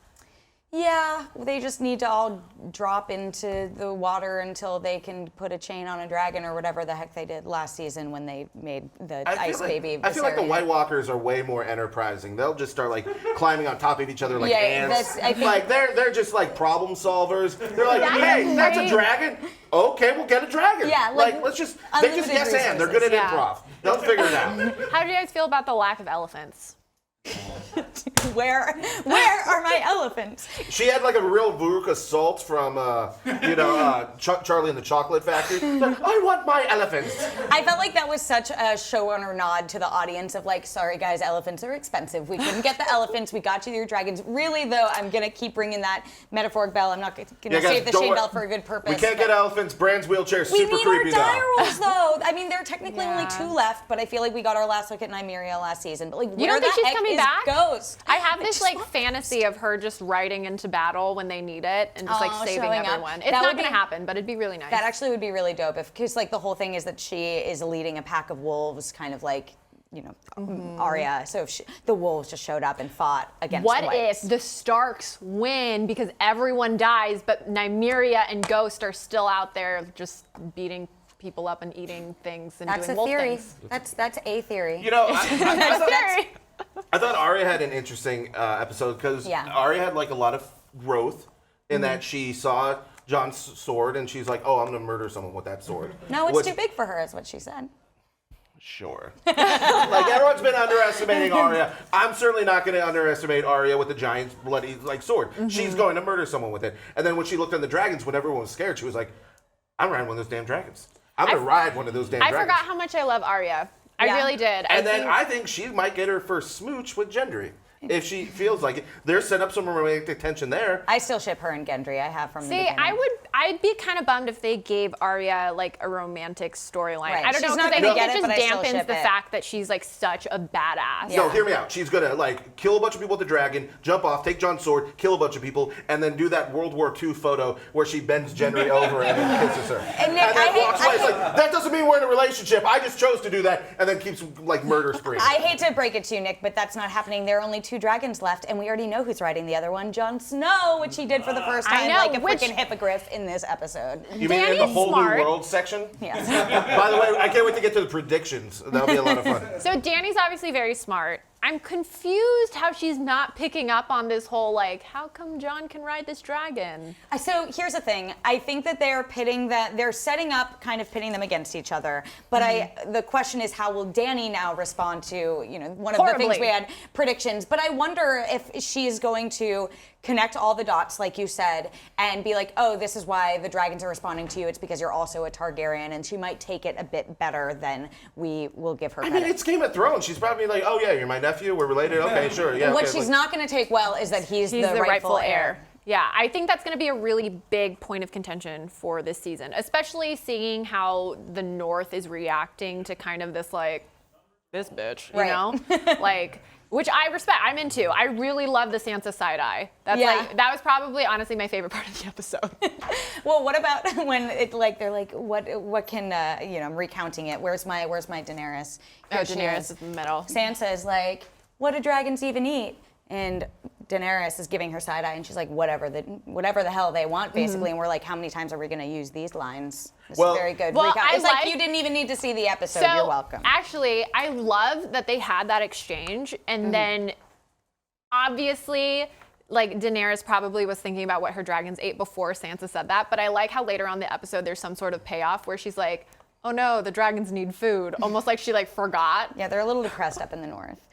Yeah, they just need to all drop into the water until they can put a chain on a dragon or whatever the heck they did last season when they made the ice baby. I feel like the Viserion. White Walkers are way more enterprising. They'll just start like climbing on top of each other like Yeah, ants. I think- like they're just like problem solvers. They're like, That's hey, that's a great. dragon. Okay, we'll get a dragon. Yeah, like let's just. They just unlimited yes and. They're good at resources. improv. They'll figure it out. How do you guys feel about the lack of elephants? Where are my elephants? She had like a real Veruca Salt from Charlie and the Chocolate Factory. Like, I want my elephants. I felt like that was such a showrunner nod to the audience of like, sorry guys, elephants are expensive. We couldn't get the elephants. We got you your dragons. Really though, I'm gonna keep bringing that metaphoric bell. I'm not gonna Yeah, guys, save the don't shade wor- bell for a good purpose. We can't but- get elephants. Brand's wheelchair is We super need creepy our though. dire rolls, though. I mean, there are technically only Yeah. 2 left, but I feel like we got our last look at Nymeria last season. But like, You where don't think the she's heck coming is back? Ghost? I have this like fantasy of her just riding into battle when they need it and just like Oh, saving showing up. everyone. It's That not would gonna be- happen, but it'd be really nice. That actually would be really dope, because like the whole thing is that she is leading a pack of wolves, kind of like Arya. So if the wolves just showed up and fought against What the whites. if the Starks win because everyone dies, but Nymeria and Ghost are still out there just beating people up and eating things and That's doing a wolf theory. things? That's a theory. I thought Arya had an interesting episode because Arya had like a lot of growth in that she saw Jon's sword and she's like, oh, I'm gonna murder someone with that sword. No, it's too big for her, is what she said. Sure. Like everyone's been underestimating Arya. I'm certainly not going to underestimate Arya with the giant bloody sword. She's going to murder someone with it. And then when she looked at the dragons, when everyone was scared, she was like, I'm riding one of those damn dragons. I'm going to ride one of those damn dragons. I forgot how much I love Arya. I really did. I think she might get her first smooch with Gendry. If she feels like it. They're set up some romantic tension there. I still ship her and Gendry. I have from the beginning. I'd be kind of bummed if they gave Arya like a romantic storyline. Right. I don't know, She's because not I gonna think get it it, just but I still dampens ship the it. fact that she's like such a badass. No, hear me out. She's gonna kill a bunch of people with the dragon, jump off, take Jon's sword, kill a bunch of people, and then do that World War II photo where she bends Gendry over and then kisses her. And Nick, then walks away. It's like, that doesn't mean we're in a relationship. I just chose to do that, and then keeps like murder spree. I hate to break it to you, Nick, but that's not happening. There are only 2 dragons left, and we already know who's riding the other one, Jon Snow, which he did for the first I time know, like a which- freaking hippogriff in this episode. You mean in the Dany's whole smart. new world section? Yes. By the way, I can't wait to get to the predictions. That'll be a lot of fun. So Dany's obviously very smart. I'm confused how she's not picking up on this whole like, how come Jon can ride this dragon? So here's the thing. I think that they're setting up, kind of pitting them against each other. But the question is, how will Dany now respond to, one of the things we had predictions. But I wonder if she is going to connect all the dots, like you said, and be like, oh, this is why the dragons are responding to you. It's because you're also a Targaryen, and she might take it a bit better than we will give her I credit. mean, it's Game of Thrones. She's probably like, oh yeah, you're my nephew. We're related. Okay, sure. Yeah. What okay, she's not going to take well is that he's the rightful heir. Yeah, I think that's going to be a really big point of contention for this season, especially seeing how the North is reacting to kind of this like, this bitch, you know? Like, which I respect. I'm into. I really love the Sansa side eye. That's that was probably honestly my favorite part of the episode. Well, what about when they're like, what can I'm recounting it. Where's my Daenerys? Here she Daenerys is. is in the middle. Sansa is like, what do dragons even eat? And Daenerys is giving her side eye, and she's like, whatever the hell they want, basically. And we're like, how many times are we going to use these lines? This is very good. Well, it's like you didn't even need to see the episode. You're welcome. Actually, I love that they had that exchange, and then obviously, like Daenerys probably was thinking about what her dragons ate before Sansa said that. But I like how later on in the episode there's some sort of payoff where she's like, oh no, the dragons need food. Almost like she forgot. Yeah, they're a little depressed up in the north.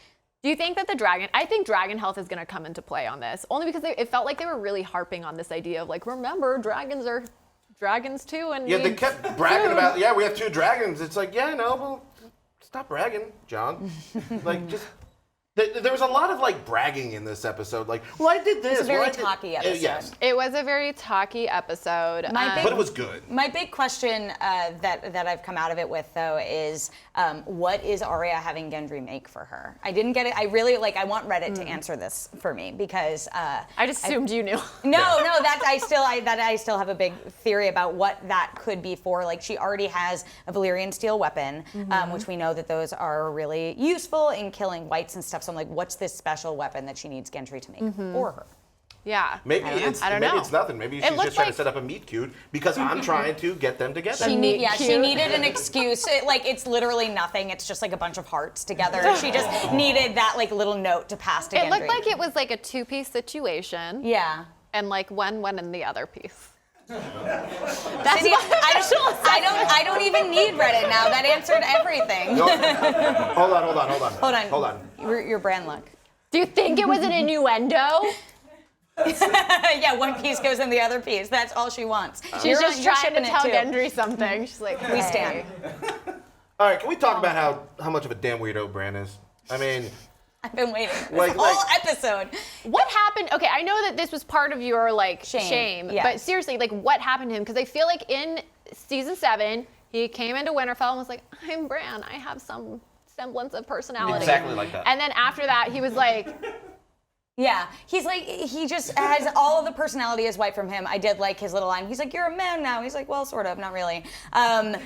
Do you think that I think dragon health is going to come into play on this, only because it felt like they were really harping on this idea of like, remember, dragons are dragons too, and they kept bragging about, we have 2 dragons. It's like, well, stop bragging, Jon. There was a lot of bragging in this episode. Like, well, I did this. It's a very talky episode. Yes. It was a very talky episode. But it was good. My big question that I've come out of it with, though, is what is Arya having Gendry make for her? I didn't get it. I really I want Reddit to answer this for me because I just assumed you knew. No, I still have a big theory about what that could be for. Like, she already has a Valyrian steel weapon, which we know that those are really useful in killing whites and stuff. So I'm like, what's this special weapon that she needs Gendry to make for her? Yeah. Maybe it's nothing. Maybe she's just trying to set up a meet cute because I'm trying to get them together. She needed an excuse. It's literally nothing. It's just a bunch of hearts together. She just needed that little note to pass to Gendry. It looked like it was a 2-piece situation. Yeah. And one went in the other piece. That's I don't even need Reddit now. That answered everything. Hold on. Your brand look. Do you think it was an innuendo? Yeah, one piece goes in the other piece. That's all she wants. She's just trying to tell Gendry something. She's like, we stand. All right, can we talk about how much of a damn weirdo Bran is? I mean, I've been waiting this whole episode. What happened? Okay, I know that this was part of your shame, yes. but seriously, what happened to him? Because I feel like in season 7, he came into Winterfell and was like, I'm Bran. I have some semblance of personality. Exactly like that. And then after that, he was like, Yeah, he's like, he just has all of the personality is wiped from him. I did like his little line. He's like, you're a man now. He's like, well, sort of, not really. But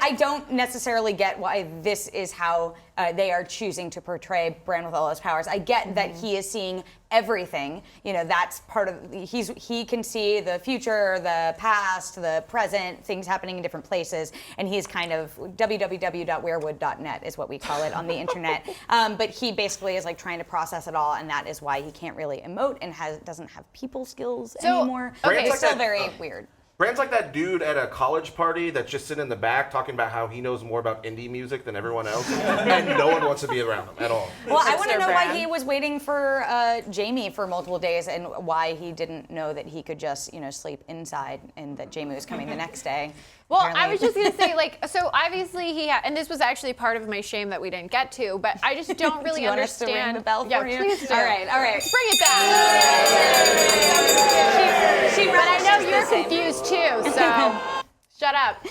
I don't necessarily get why this is how they are choosing to portray Bran with all his powers. I get that he is seeing everything. You know, that's part of, he can see the future, the past, the present, things happening in different places. And he's kind of, www.werewood.net is what we call it on the internet. But he basically is like trying to process it all, and that is why he can't really emote and doesn't have people skills anymore. Okay, it's still very weird. Brand's like that dude at a college party that's just sitting in the back talking about how he knows more about indie music than everyone else, and no one wants to be around him at all. Well, I want to know why Bran. he was waiting for Jaime for multiple days, and why he didn't know that he could just, sleep inside, and that Jaime was coming the next day. Well, Apparently. I was just gonna say, like, so obviously he had, and this was actually part of my shame that we didn't get to, but I just don't really Do you want us understand. to ring the bell yeah, for you? please do. All right. Bring it back. She But I know registers you're the same. confused too, so shut up.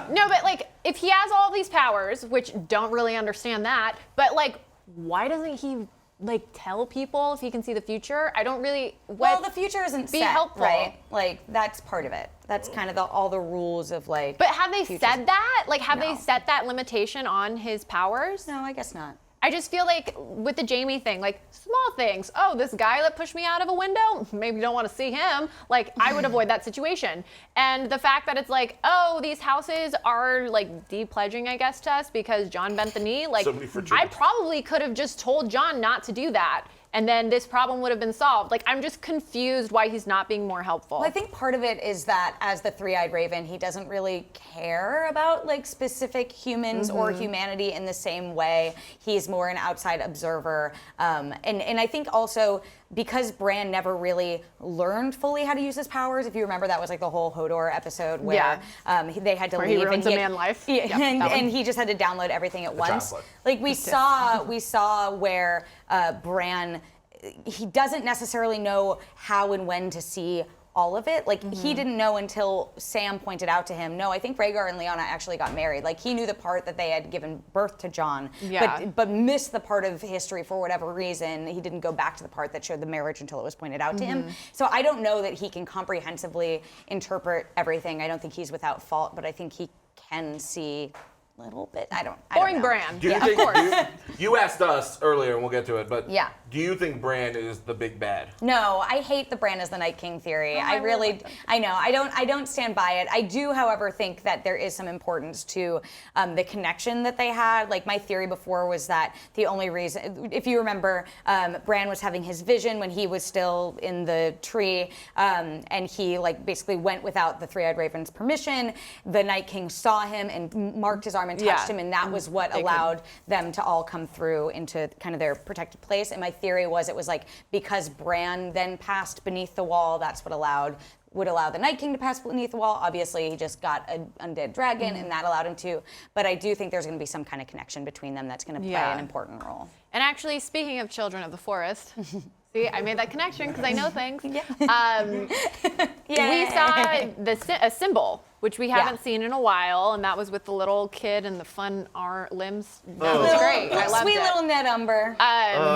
No, but like, if he has all these powers, which don't really understand that, but like, why doesn't he like tell people if he can see the future? I don't really. Well, the future isn't be set, helpful. right? Like, that's part of it. That's kind of all the rules of like. But have they futures. said that? Like, have they No. set that limitation on his powers? No, I guess not. I just feel like with the Jaime thing, like small things. Oh, this guy that pushed me out of a window, maybe don't want to see him. Like, I would avoid that situation. And the fact that it's like, oh, these houses are like de-pledging, I guess, to us because Jon bent the knee. Like, Somebody for I Jaime. probably could have just told Jon not to do that. And then this problem would have been solved. Like, I'm just confused why he's not being more helpful. Well, I think part of it is that as the three-eyed raven, he doesn't really care about like specific humans or humanity in the same way. He's more an outside observer. And I think also because Bran never really learned fully how to use his powers. If you remember, that was like the whole Hodor episode where they had to Where leave. he ruins and a man's life. Yeah, Yep, that one. and he just had to download everything at once. Chocolate. Like we saw where Bran, he doesn't necessarily know how and when to see all of it. Like he didn't know until Sam pointed out to him, no, I think Rhaegar and Lyanna actually got married. Like he knew the part that they had given birth to Jon, but missed the part of history for whatever reason. He didn't go back to the part that showed the marriage until it was pointed out to him. So I don't know that he can comprehensively interpret everything. I don't think he's without fault, but I think he can see a little bit. I don't Boring know. Bran. Do you think, you asked us earlier, and we'll get to it, but Yeah. do you think Bran is the big bad? No, I hate the Bran as the Night King theory. I know. I don't stand by it. I do, however, think that there is some importance to the connection that they had. Like my theory before was that the only reason, if you remember, Bran was having his vision when he was still in the tree, and he like basically went without the Three-Eyed Raven's permission. The Night King saw him and marked his arm and touched him, and that was what allowed them to all come through into kind of their protected place. And my theory was it was like because Bran then passed beneath the wall, that's what would allow the Night King to pass beneath the wall. Obviously, he just got an undead dragon, and that allowed him to. But I do think there's going to be some kind of connection between them that's going to play an important role. And actually, speaking of Children of the Forest, see, I made that connection because I know things. We saw a symbol, which we haven't seen in a while, and that was with the little kid and the fun limbs. That was great. I loved Sweet it. little Ned Umber.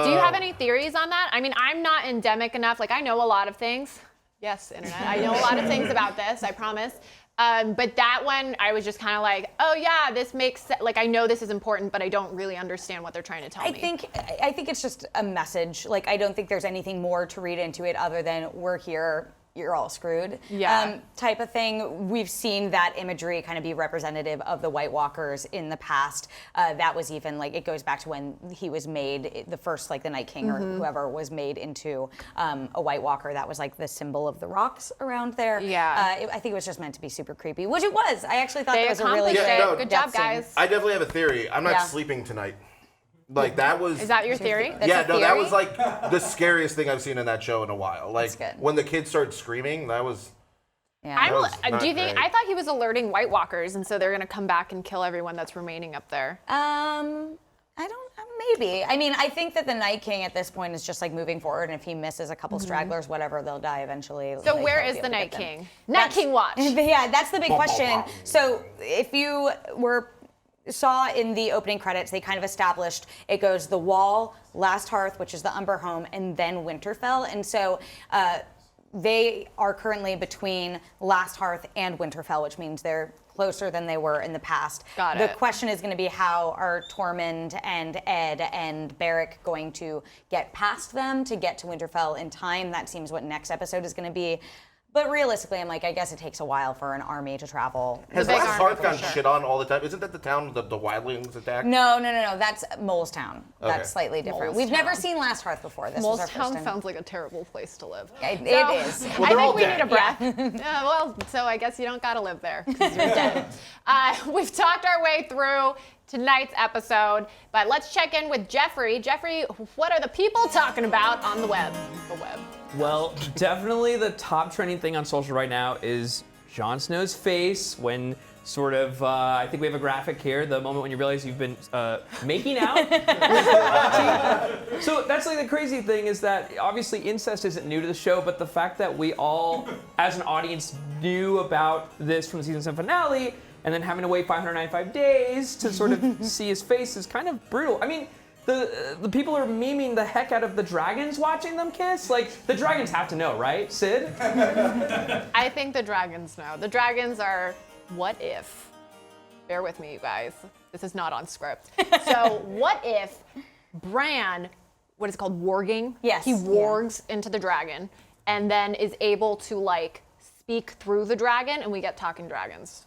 Do you have any theories on that? I mean, I'm not endemic enough. Like, I know a lot of things. Yes, internet. I know a lot of things about this, I promise. But that one, I was just kind of like, oh yeah, this makes sense. Like, I know this is important, but I don't really understand what they're trying to tell me. I think it's just a message. Like, I don't think there's anything more to read into it other than we're here, you're all screwed, type of thing. We've seen that imagery kind of be representative of the White Walkers in the past. That was even like, it goes back to when he was made, the first, like the Night King or whoever was made into a White Walker. That was like the symbol of the rocks around there. I think it was just meant to be super creepy, which it was. I actually thought that was a really accomplished good it. Good job, guys. I definitely have a theory. I'm not sleeping tonight. Like that was. Is that your theory? That's a that theory? was like the scariest thing I've seen in that show in a while. Like That's good. when the kids started screaming, that was. Yeah. was not Do you think? great. I thought he was alerting White Walkers, and so they're gonna come back and kill everyone that's remaining up there. I don't. Maybe. I mean, I think that the Night King at this point is just like moving forward, and if he misses a couple stragglers, whatever, they'll die eventually. So Like, where he'll is be the able to Night get them. King? Night King watch. Yeah, that's the big question. So if you were saw in the opening credits, they kind of established it goes the Wall, Last Hearth, which is the Umber home, and then Winterfell. And so they are currently between Last Hearth and Winterfell, which means they're closer than they were in the past. Got The it. question is going to be, how are Tormund and Ed and Beric going to get past them to get to Winterfell in time? That seems what next episode is going to be. But realistically, I'm like, I guess it takes a while for an army to travel. Has big Last army Hearth for gotten sure. shit on all the time? Isn't that the town the wildlings attack? No. That's Molestown. Okay. That's slightly different. We've never seen Last Hearth before. This was our first Molestown time. sounds like a terrible place to live. It is. Well, I they're think all we dead. need a breath. Well, so I guess you don't gotta live there because you're dead. We've talked our way through tonight's episode, but let's check in with Jeffrey. Jeffrey, what are the people talking about on the web? Well, definitely the top trending thing on social right now is Jon Snow's face when sort of, I think we have a graphic here, the moment when you realize you've been making out. So that's like the crazy thing is that obviously incest isn't new to the show, but the fact that we all, as an audience, knew about this from the season 7 finale and then having to wait 595 days to sort of see his face is kind of brutal. I mean, the people are memeing the heck out of the dragons watching them kiss. Like, the dragons have to know, right, Sid? I think the dragons know. The dragons are, what if? Bear with me, you guys. This is not on script. So, what if Bran, what is it called, warging? Yes. He wargs into the dragon and then is able to, like, speak through the dragon and we get talking dragons.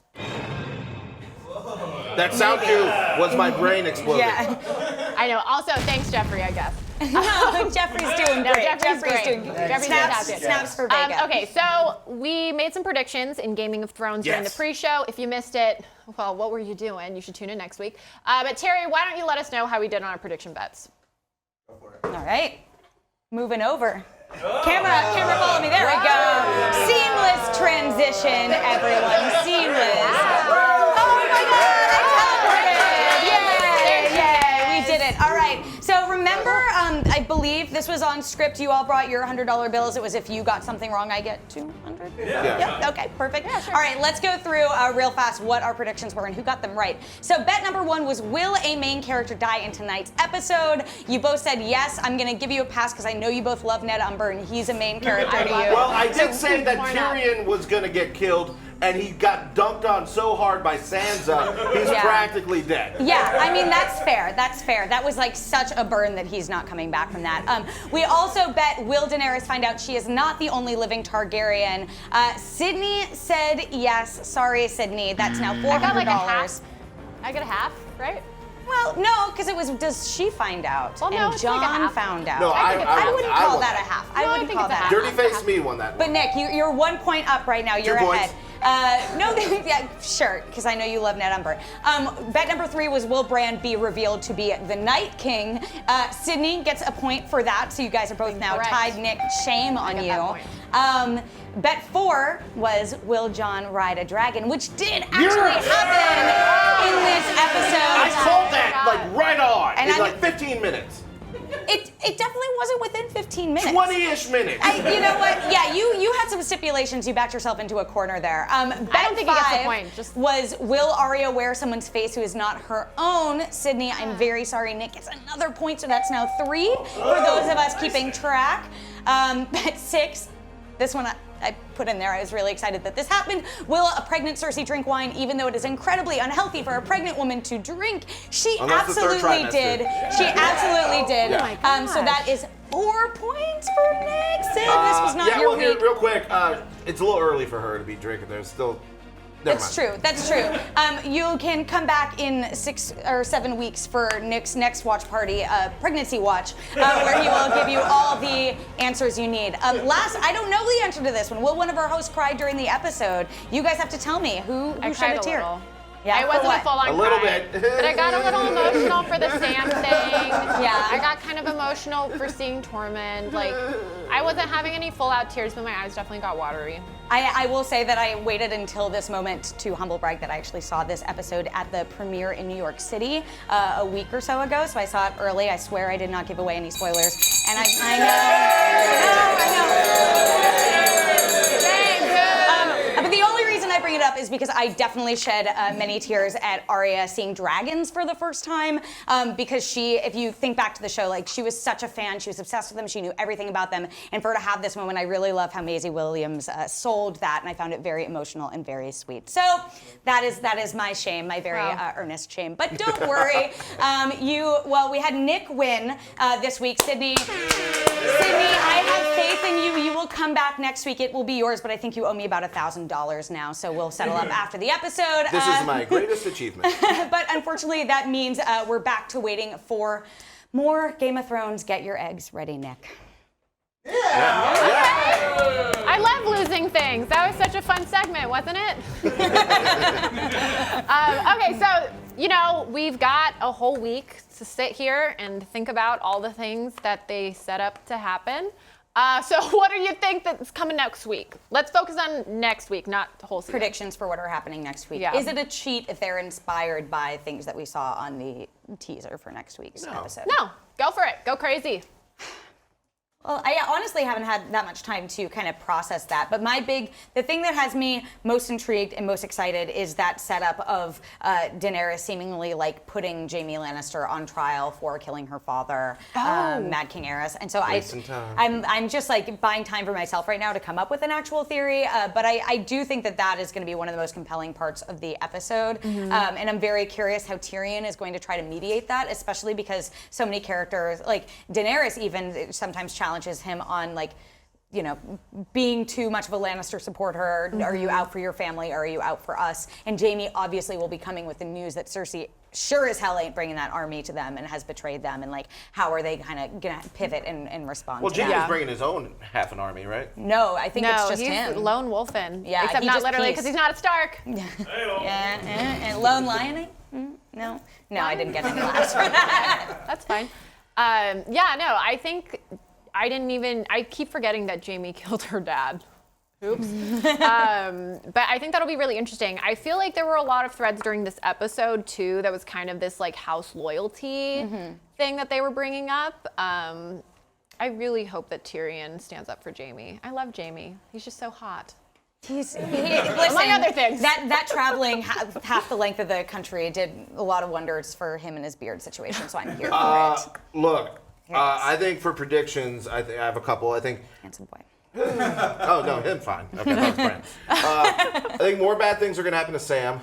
That sound cue was my brain exploding. Yeah. I know. Also, thanks, Jeffrey, I guess. No, Jeffrey's doing No, great. Jeffrey's great. doing great. Jeffrey's Snaps, fantastic. snaps for Vega. Okay, so we made some predictions in Gaming of Thrones during the Yes. pre-show. If you missed it, well, what were you doing? You should tune in next week. But Terry, why don't you let us know how we did on our prediction bets? All right. Moving over. Camera, follow me. There we go. Seamless transition, everyone. Seamless. Oh my God, I teleported. Yay. We did it. All right. So remember, I believe this was on script. You all brought your $100 bills. It was if you got something wrong, I get 200. Yeah. Okay, perfect. All right, let's go through real fast what our predictions were and who got them right. So bet number one was, will a main character die in tonight's episode? You both said yes. I'm going to give you a pass because I know you both love Ned Umber and he's a main character to you. Well, I did say that Why not? Tyrion was going to get killed, and he got dunked on so hard by Sansa, he's Yeah. practically dead. Yeah, I mean, that's fair. That's fair. That was like such a burn that he's not coming back from that. We also bet, will Daenerys find out she is not the only living Targaryen? Sydney said yes. Sorry, Sydney. That's now $400. I got like a half. I got a half, right? Well, no, because it was, does she find out? Well, no, and it's like a John half. found out. No, I I wouldn't I call won. that a half. No, I I wouldn't think call it's a that half. a Dirty half. Face me won that But one. Nick, you're 1 point up right now. You're 2 ahead. points? No, yeah, sure, because I know you love Ned Umber. Bet number 3 was, will Bran be revealed to be the Night King? Sydney gets a point for that, so you guys are both now Correct. tied. Nick, shame on get you. that point. Bet 4 was, will Jon ride a dragon? Which did actually happen in this episode. I called that like right on And in I'm- like 15 minutes. It definitely wasn't within 15 minutes. 20-ish minutes. You know what? Yeah, you had some stipulations. You backed yourself into a corner there. Bet don't think he gets the 5 point, just- was, will Arya wear someone's face who is not her own? Sydney, I'm very sorry. Nick gets another point, so that's now 3 for those of us keeping track. Bet 6, this one I put in there. I was really excited that this happened. Will a pregnant Cersei drink wine, even though it is incredibly unhealthy for a pregnant woman to drink? She Unless the third absolutely trimester. did. She absolutely did. Yeah. Oh my So that is 4 points for Nick. Sid, this was not yeah, your well, here, week. real quick, it's a little early for her to be drinking. There's still. Never That's mind. true. That's true. You can come back in 6 or 7 weeks for Nick's next watch party, pregnancy watch, where he will give you all the answers you need. Last, I don't know the answer to this one. Will one of our hosts cry during the episode? You guys have to tell me who I shed cried a a tear. little. Yeah, I for wasn't what? a full-on A little cry, bit. but I got a little emotional for the Sam thing. Yeah. I got kind of emotional for seeing Tormund. Like, I wasn't having any full-out tears, but my eyes definitely got watery. I will say that I waited until this moment to humble brag that I actually saw this episode at the premiere in New York City a week or so ago. So I saw it early. I swear I did not give away any spoilers. And I know. But the only reason I bring it up up is because I definitely shed many tears at Arya seeing dragons for the first time. Because she, if you think back to the show, like she was such a fan, she was obsessed with them, she knew everything about them, and for her to have this moment, I really love how Maisie Williams sold that, and I found it very emotional and very sweet. So that is my shame, my very earnest shame. But don't worry, we had Nick win this week. Sydney, I have faith in you. You will come back next week. It will be yours, but I think you owe me about $1,000 now, so we'll settle up after the episode. This is my greatest achievement. But unfortunately, that means we're back to waiting for more Game of Thrones. Get your eggs ready, Nick. I love losing things. That was such a fun segment, wasn't it? Okay, so, we've got a whole week to sit here and think about all the things that they set up to happen. So what do you think that's coming next week? Let's focus on next week, not the whole season. Predictions for what are happening next week. Yeah. Is it a cheat if they're inspired by things that we saw on the teaser for next week's episode? No, go for it. Go crazy. Well, I honestly haven't had that much time to kind of process that, but the thing that has me most intrigued and most excited is that setup of Daenerys seemingly like putting Jaime Lannister on trial for killing her father, Mad King Aerys, and so I'm just like buying time for myself right now to come up with an actual theory, but I do think that is going to be one of the most compelling parts of the episode, and I'm very curious how Tyrion is going to try to mediate that, especially because so many characters, like Daenerys even sometimes challenges him on being too much of a Lannister supporter. Are you out for your family? Or are you out for us? And Jaime obviously will be coming with the news that Cersei sure as hell ain't bringing that army to them and has betrayed them. And how are they kind of gonna pivot and respond? Well, to Jaime's that? bringing his own half an army, right? No, I think it's just he's him. lone wolfing. Yeah, except he not just literally peace. because he's not a Stark. And lone lioning? No, I didn't get any laughs for that. That's fine. I think I keep forgetting that Jaime killed her dad. Oops. But I think that'll be really interesting. I feel like there were a lot of threads during this episode too that was kind of this house loyalty thing that they were bringing up. I really hope that Tyrion stands up for Jaime. I love Jaime. He's just so hot. Listen, among other things. That traveling half the length of the country did a lot of wonders for him and his beard situation, so I'm here for it. Look, I think for predictions, I have a couple. I think. Handsome boy. Oh, no, him fine. Okay, that's Bran. I think more bad things are going to happen to Sam.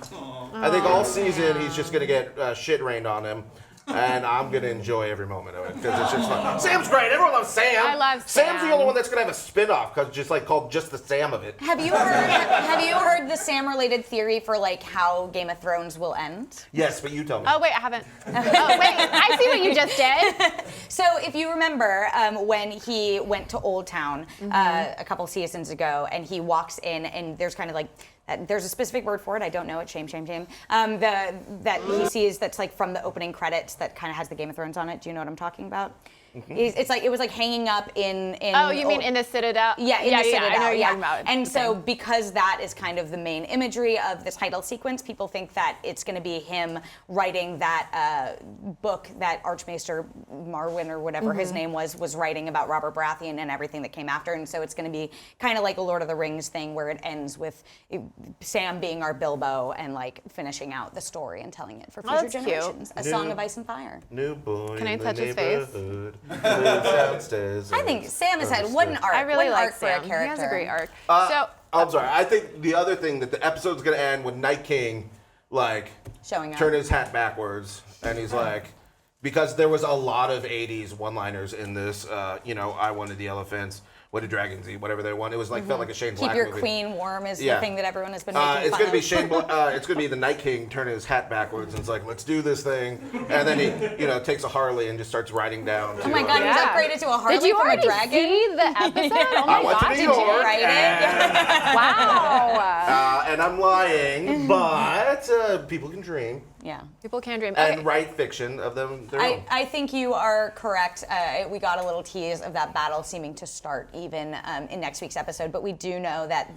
I think all season he's just going to get shit rained on him. And I'm going to enjoy every moment of it because it's just fun. Sam's great. Everyone loves Sam. I love Sam. Sam's the only one that's going to have a spin-off called just the Sam of it. Have you heard the Sam-related theory for how Game of Thrones will end? Yes, but you tell me. Oh, wait, I haven't. Oh, wait, I see what you just did. So if you remember when he went to Old Town a couple seasons ago and he walks in and there's kind of there's a specific word for it. I don't know it. Shame. That he sees that's from the opening credits that kind of has the Game of Thrones on it. Do you know what I'm talking about? It's it was hanging up in. Oh, you mean in the Citadel? Yeah, in the Citadel. I know what you're talking about. And so because that is kind of the main imagery of the title sequence, people think that it's going to be him writing that book that Archmaester Marwyn or whatever his name was writing about Robert Baratheon and everything that came after. And so it's going to be kind of like a Lord of the Rings thing where it ends with Sam being our Bilbo and finishing out the story and telling it for future generations. A Song of Ice and Fire. New boy. Can I in the touch his face? neighborhood. Downstairs. I think Sam has had what an arc. I really what an like arc for a Sam. character. He has a great arc. I'm sorry. I think the other thing that the episode's going to end with Night King, Showing up. turn his hat backwards, and he's because there was a lot of 80s one-liners in this, I wanted the elephants, what did dragons eat, whatever they want. It was felt like a Shane Black Keep your movie. queen warm is the thing that everyone has been making It's fun going to be of. Shane. It's going to be the Night King turning his hat backwards and it's let's do this thing, and then he, takes a Harley and just starts riding down. Oh my God, he's upgraded to a Harley Did you from a already dragon. see the episode? Oh my I went to gosh, New did you? York. Write it? Wow. And I'm lying, but people can dream. Yeah. People can dream. and Okay. write fiction of them their own. I think you are correct. We got a little tease of that battle seeming to start even in next week's episode, but we do know that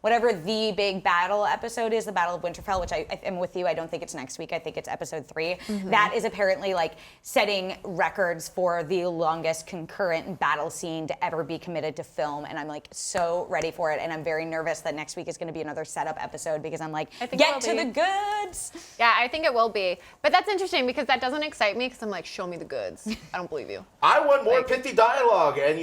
whatever the big battle episode is, the Battle of Winterfell, which I am with you. I don't think it's next week. I think it's episode 3. That is apparently like setting records for the longest concurrent battle scene to ever be committed to film, and I'm like so ready for it. And I'm very nervous that next week is going to be another setup episode because I'm like, get to the goods. Yeah, I think it will be. But that's interesting because that doesn't excite me because I'm like, show me the goods. I don't believe you. I want more pithy dialogue and,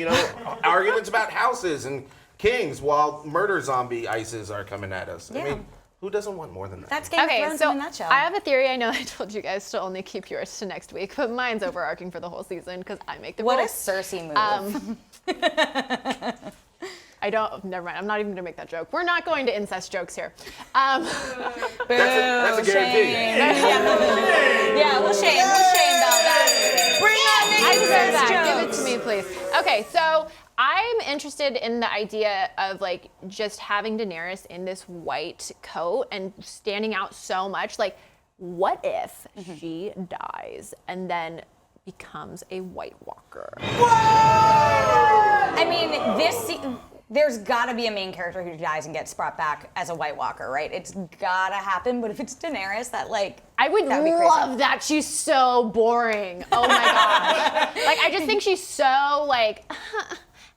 arguments about houses and kings while murder zombie ices are coming at us. Yeah. I mean, who doesn't want more than that? That's Game of Okay, Thrones so in a nutshell. I have a theory. I know I told you guys to only keep yours to next week, but mine's overarching for the whole season because I make the What a rules. Cersei move. Never mind. I'm not even going to make that joke. We're not going to incest jokes here. That's a guarantee. Yeah, we'll shame about that. Bring I that deserve incest that. Give it jokes. to me, please. Okay, so I'm interested in the idea of like just having Daenerys in this white coat and standing out so much. Like, what if she dies and then becomes a White Walker? I mean, there's got to be a main character who dies and gets brought back as a White Walker, right? It's got to happen. But if it's Daenerys, I would that'd be crazy. love that. She's so boring. Oh my god. Like, I just think she's so like,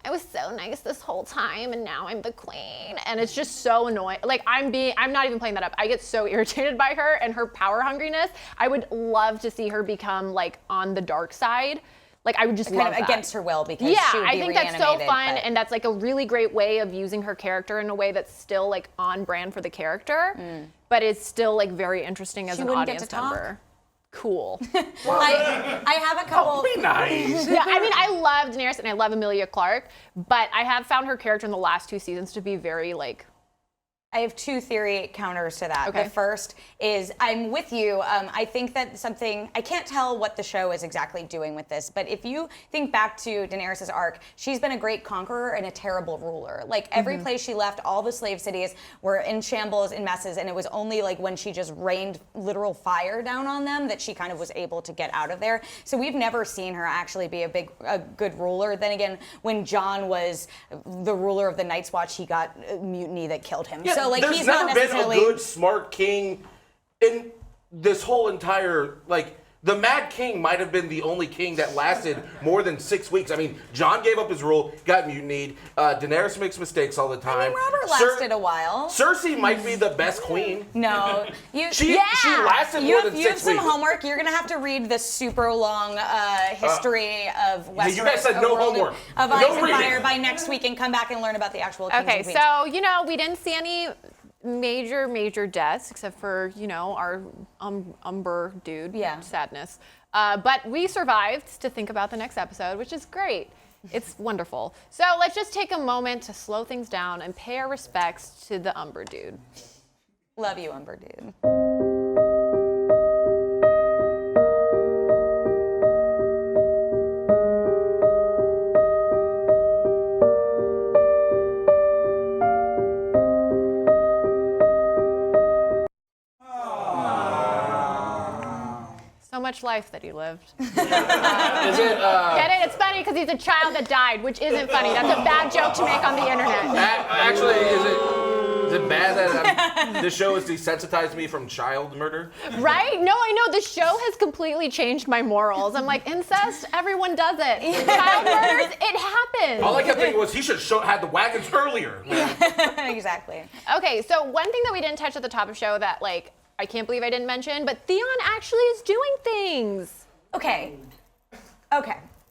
I was so nice this whole time and now I'm the queen. And it's just so annoying. Like, I'm not even playing that up. I get so irritated by her and her power hungriness. I would love to see her become like on the dark side. Like, I would just love kind of that. against her will because Yeah, she would be I think that's so reanimated, fun, but- and that's like a really great way of using her character in a way that's still like on brand for the character, but is still like very interesting as She an wouldn't get audience to talk? member. Cool. I have a couple. Be nice. Yeah, I mean, I love Daenerys and I love Emilia Clarke, but I have found her character in the last 2 seasons to be very like. I have 2 theory counters to that. Okay. The first is I'm with you. I think that I can't tell what the show is exactly doing with this, but if you think back to Daenerys' arc, she's been a great conqueror and a terrible ruler. Like every place she left, all the slave cities were in shambles, in messes, and it was only like when she just rained literal fire down on them that she kind of was able to get out of there. So we've never seen her actually be a good ruler. Then again, when Jon was the ruler of the Night's Watch, he got a mutiny that killed him. Yeah, So like there's he's never not been necessarily a good, smart king in this whole entire, like, the Mad King might have been the only king that lasted more than 6 weeks. I mean, Jon gave up his rule, got mutinied. Daenerys makes mistakes all the time. I mean, Robert lasted a while. Cersei might be the best queen. No, She lasted more than 6 You have some weeks. homework. You're gonna have to read the super long history of Westeros. you guys said no homework. Of No Ice and reading. Fire by next week, and come back and learn about the actual kings Okay, and queens. so we didn't see any major deaths except for our Umber dude. Yeah. Sadness. But we survived to think about the next episode, which is great. It's wonderful. So let's just take a moment to slow things down and pay our respects to the Umber dude. Love you, Umber dude. So much life that he lived. Is it, Get it? It's funny because he's a child that died, which isn't funny. That's a bad joke to make on the internet. actually, is it bad that this show has desensitized me from child murder? Right? No, I know. The show has completely changed my morals. I'm like, incest, everyone does it. Child murders, it happens. All I kept thinking was he should have had the wagons earlier. Exactly. Okay, so one thing that we didn't touch at the top of the show that, like, I can't believe I didn't mention, but Theon actually is doing things. Okay. Are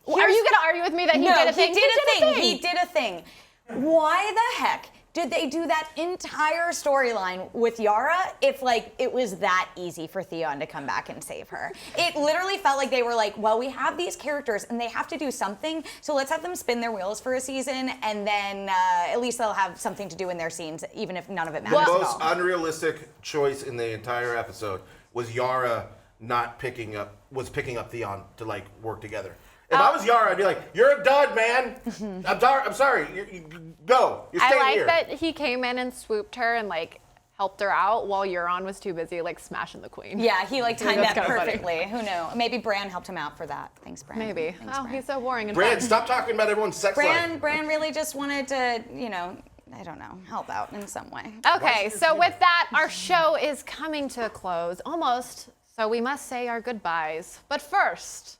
you going to argue with me that he did a thing? He did a thing. Why the heck did they do that entire storyline with Yara if like it was that easy for Theon to come back and save her? It literally felt like they were like, well, we have these characters and they have to do something, so let's have them spin their wheels for a season, and then at least they'll have something to do in their scenes, even if none of it matters The at most all. unrealistic choice in the entire episode was Yara not picking up Theon to like work together. If I was Yara, I'd be like, "You're a dud, man. I'm sorry. You go. You're staying I like here." that he came in and swooped her and like helped her out while Euron was too busy like smashing the queen. Yeah, he like timed That's that kinda funny. perfectly. Who knew? Maybe Bran helped him out for that. Thanks, Bran. Maybe. Thanks, Oh, Bran. he's so boring and Bran, fun. stop talking about everyone's sex life. Bran really just wanted to, you know, I don't know, help out in some way. Okay, so with that, our show is coming to a close, almost, so we must say our goodbyes. But first,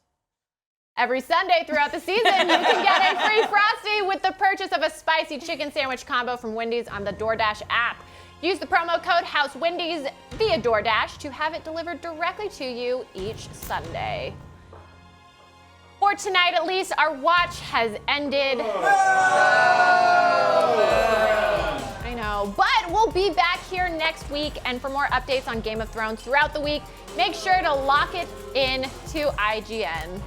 every Sunday throughout the season, you can get a free Frosty with the purchase of a spicy chicken sandwich combo from Wendy's on the DoorDash app. Use the promo code HouseWendy's via DoorDash to have it delivered directly to you each Sunday. For tonight, at least, our watch has ended. I know, but we'll be back here next week, and for more updates on Game of Thrones throughout the week, make sure to lock it in to IGN.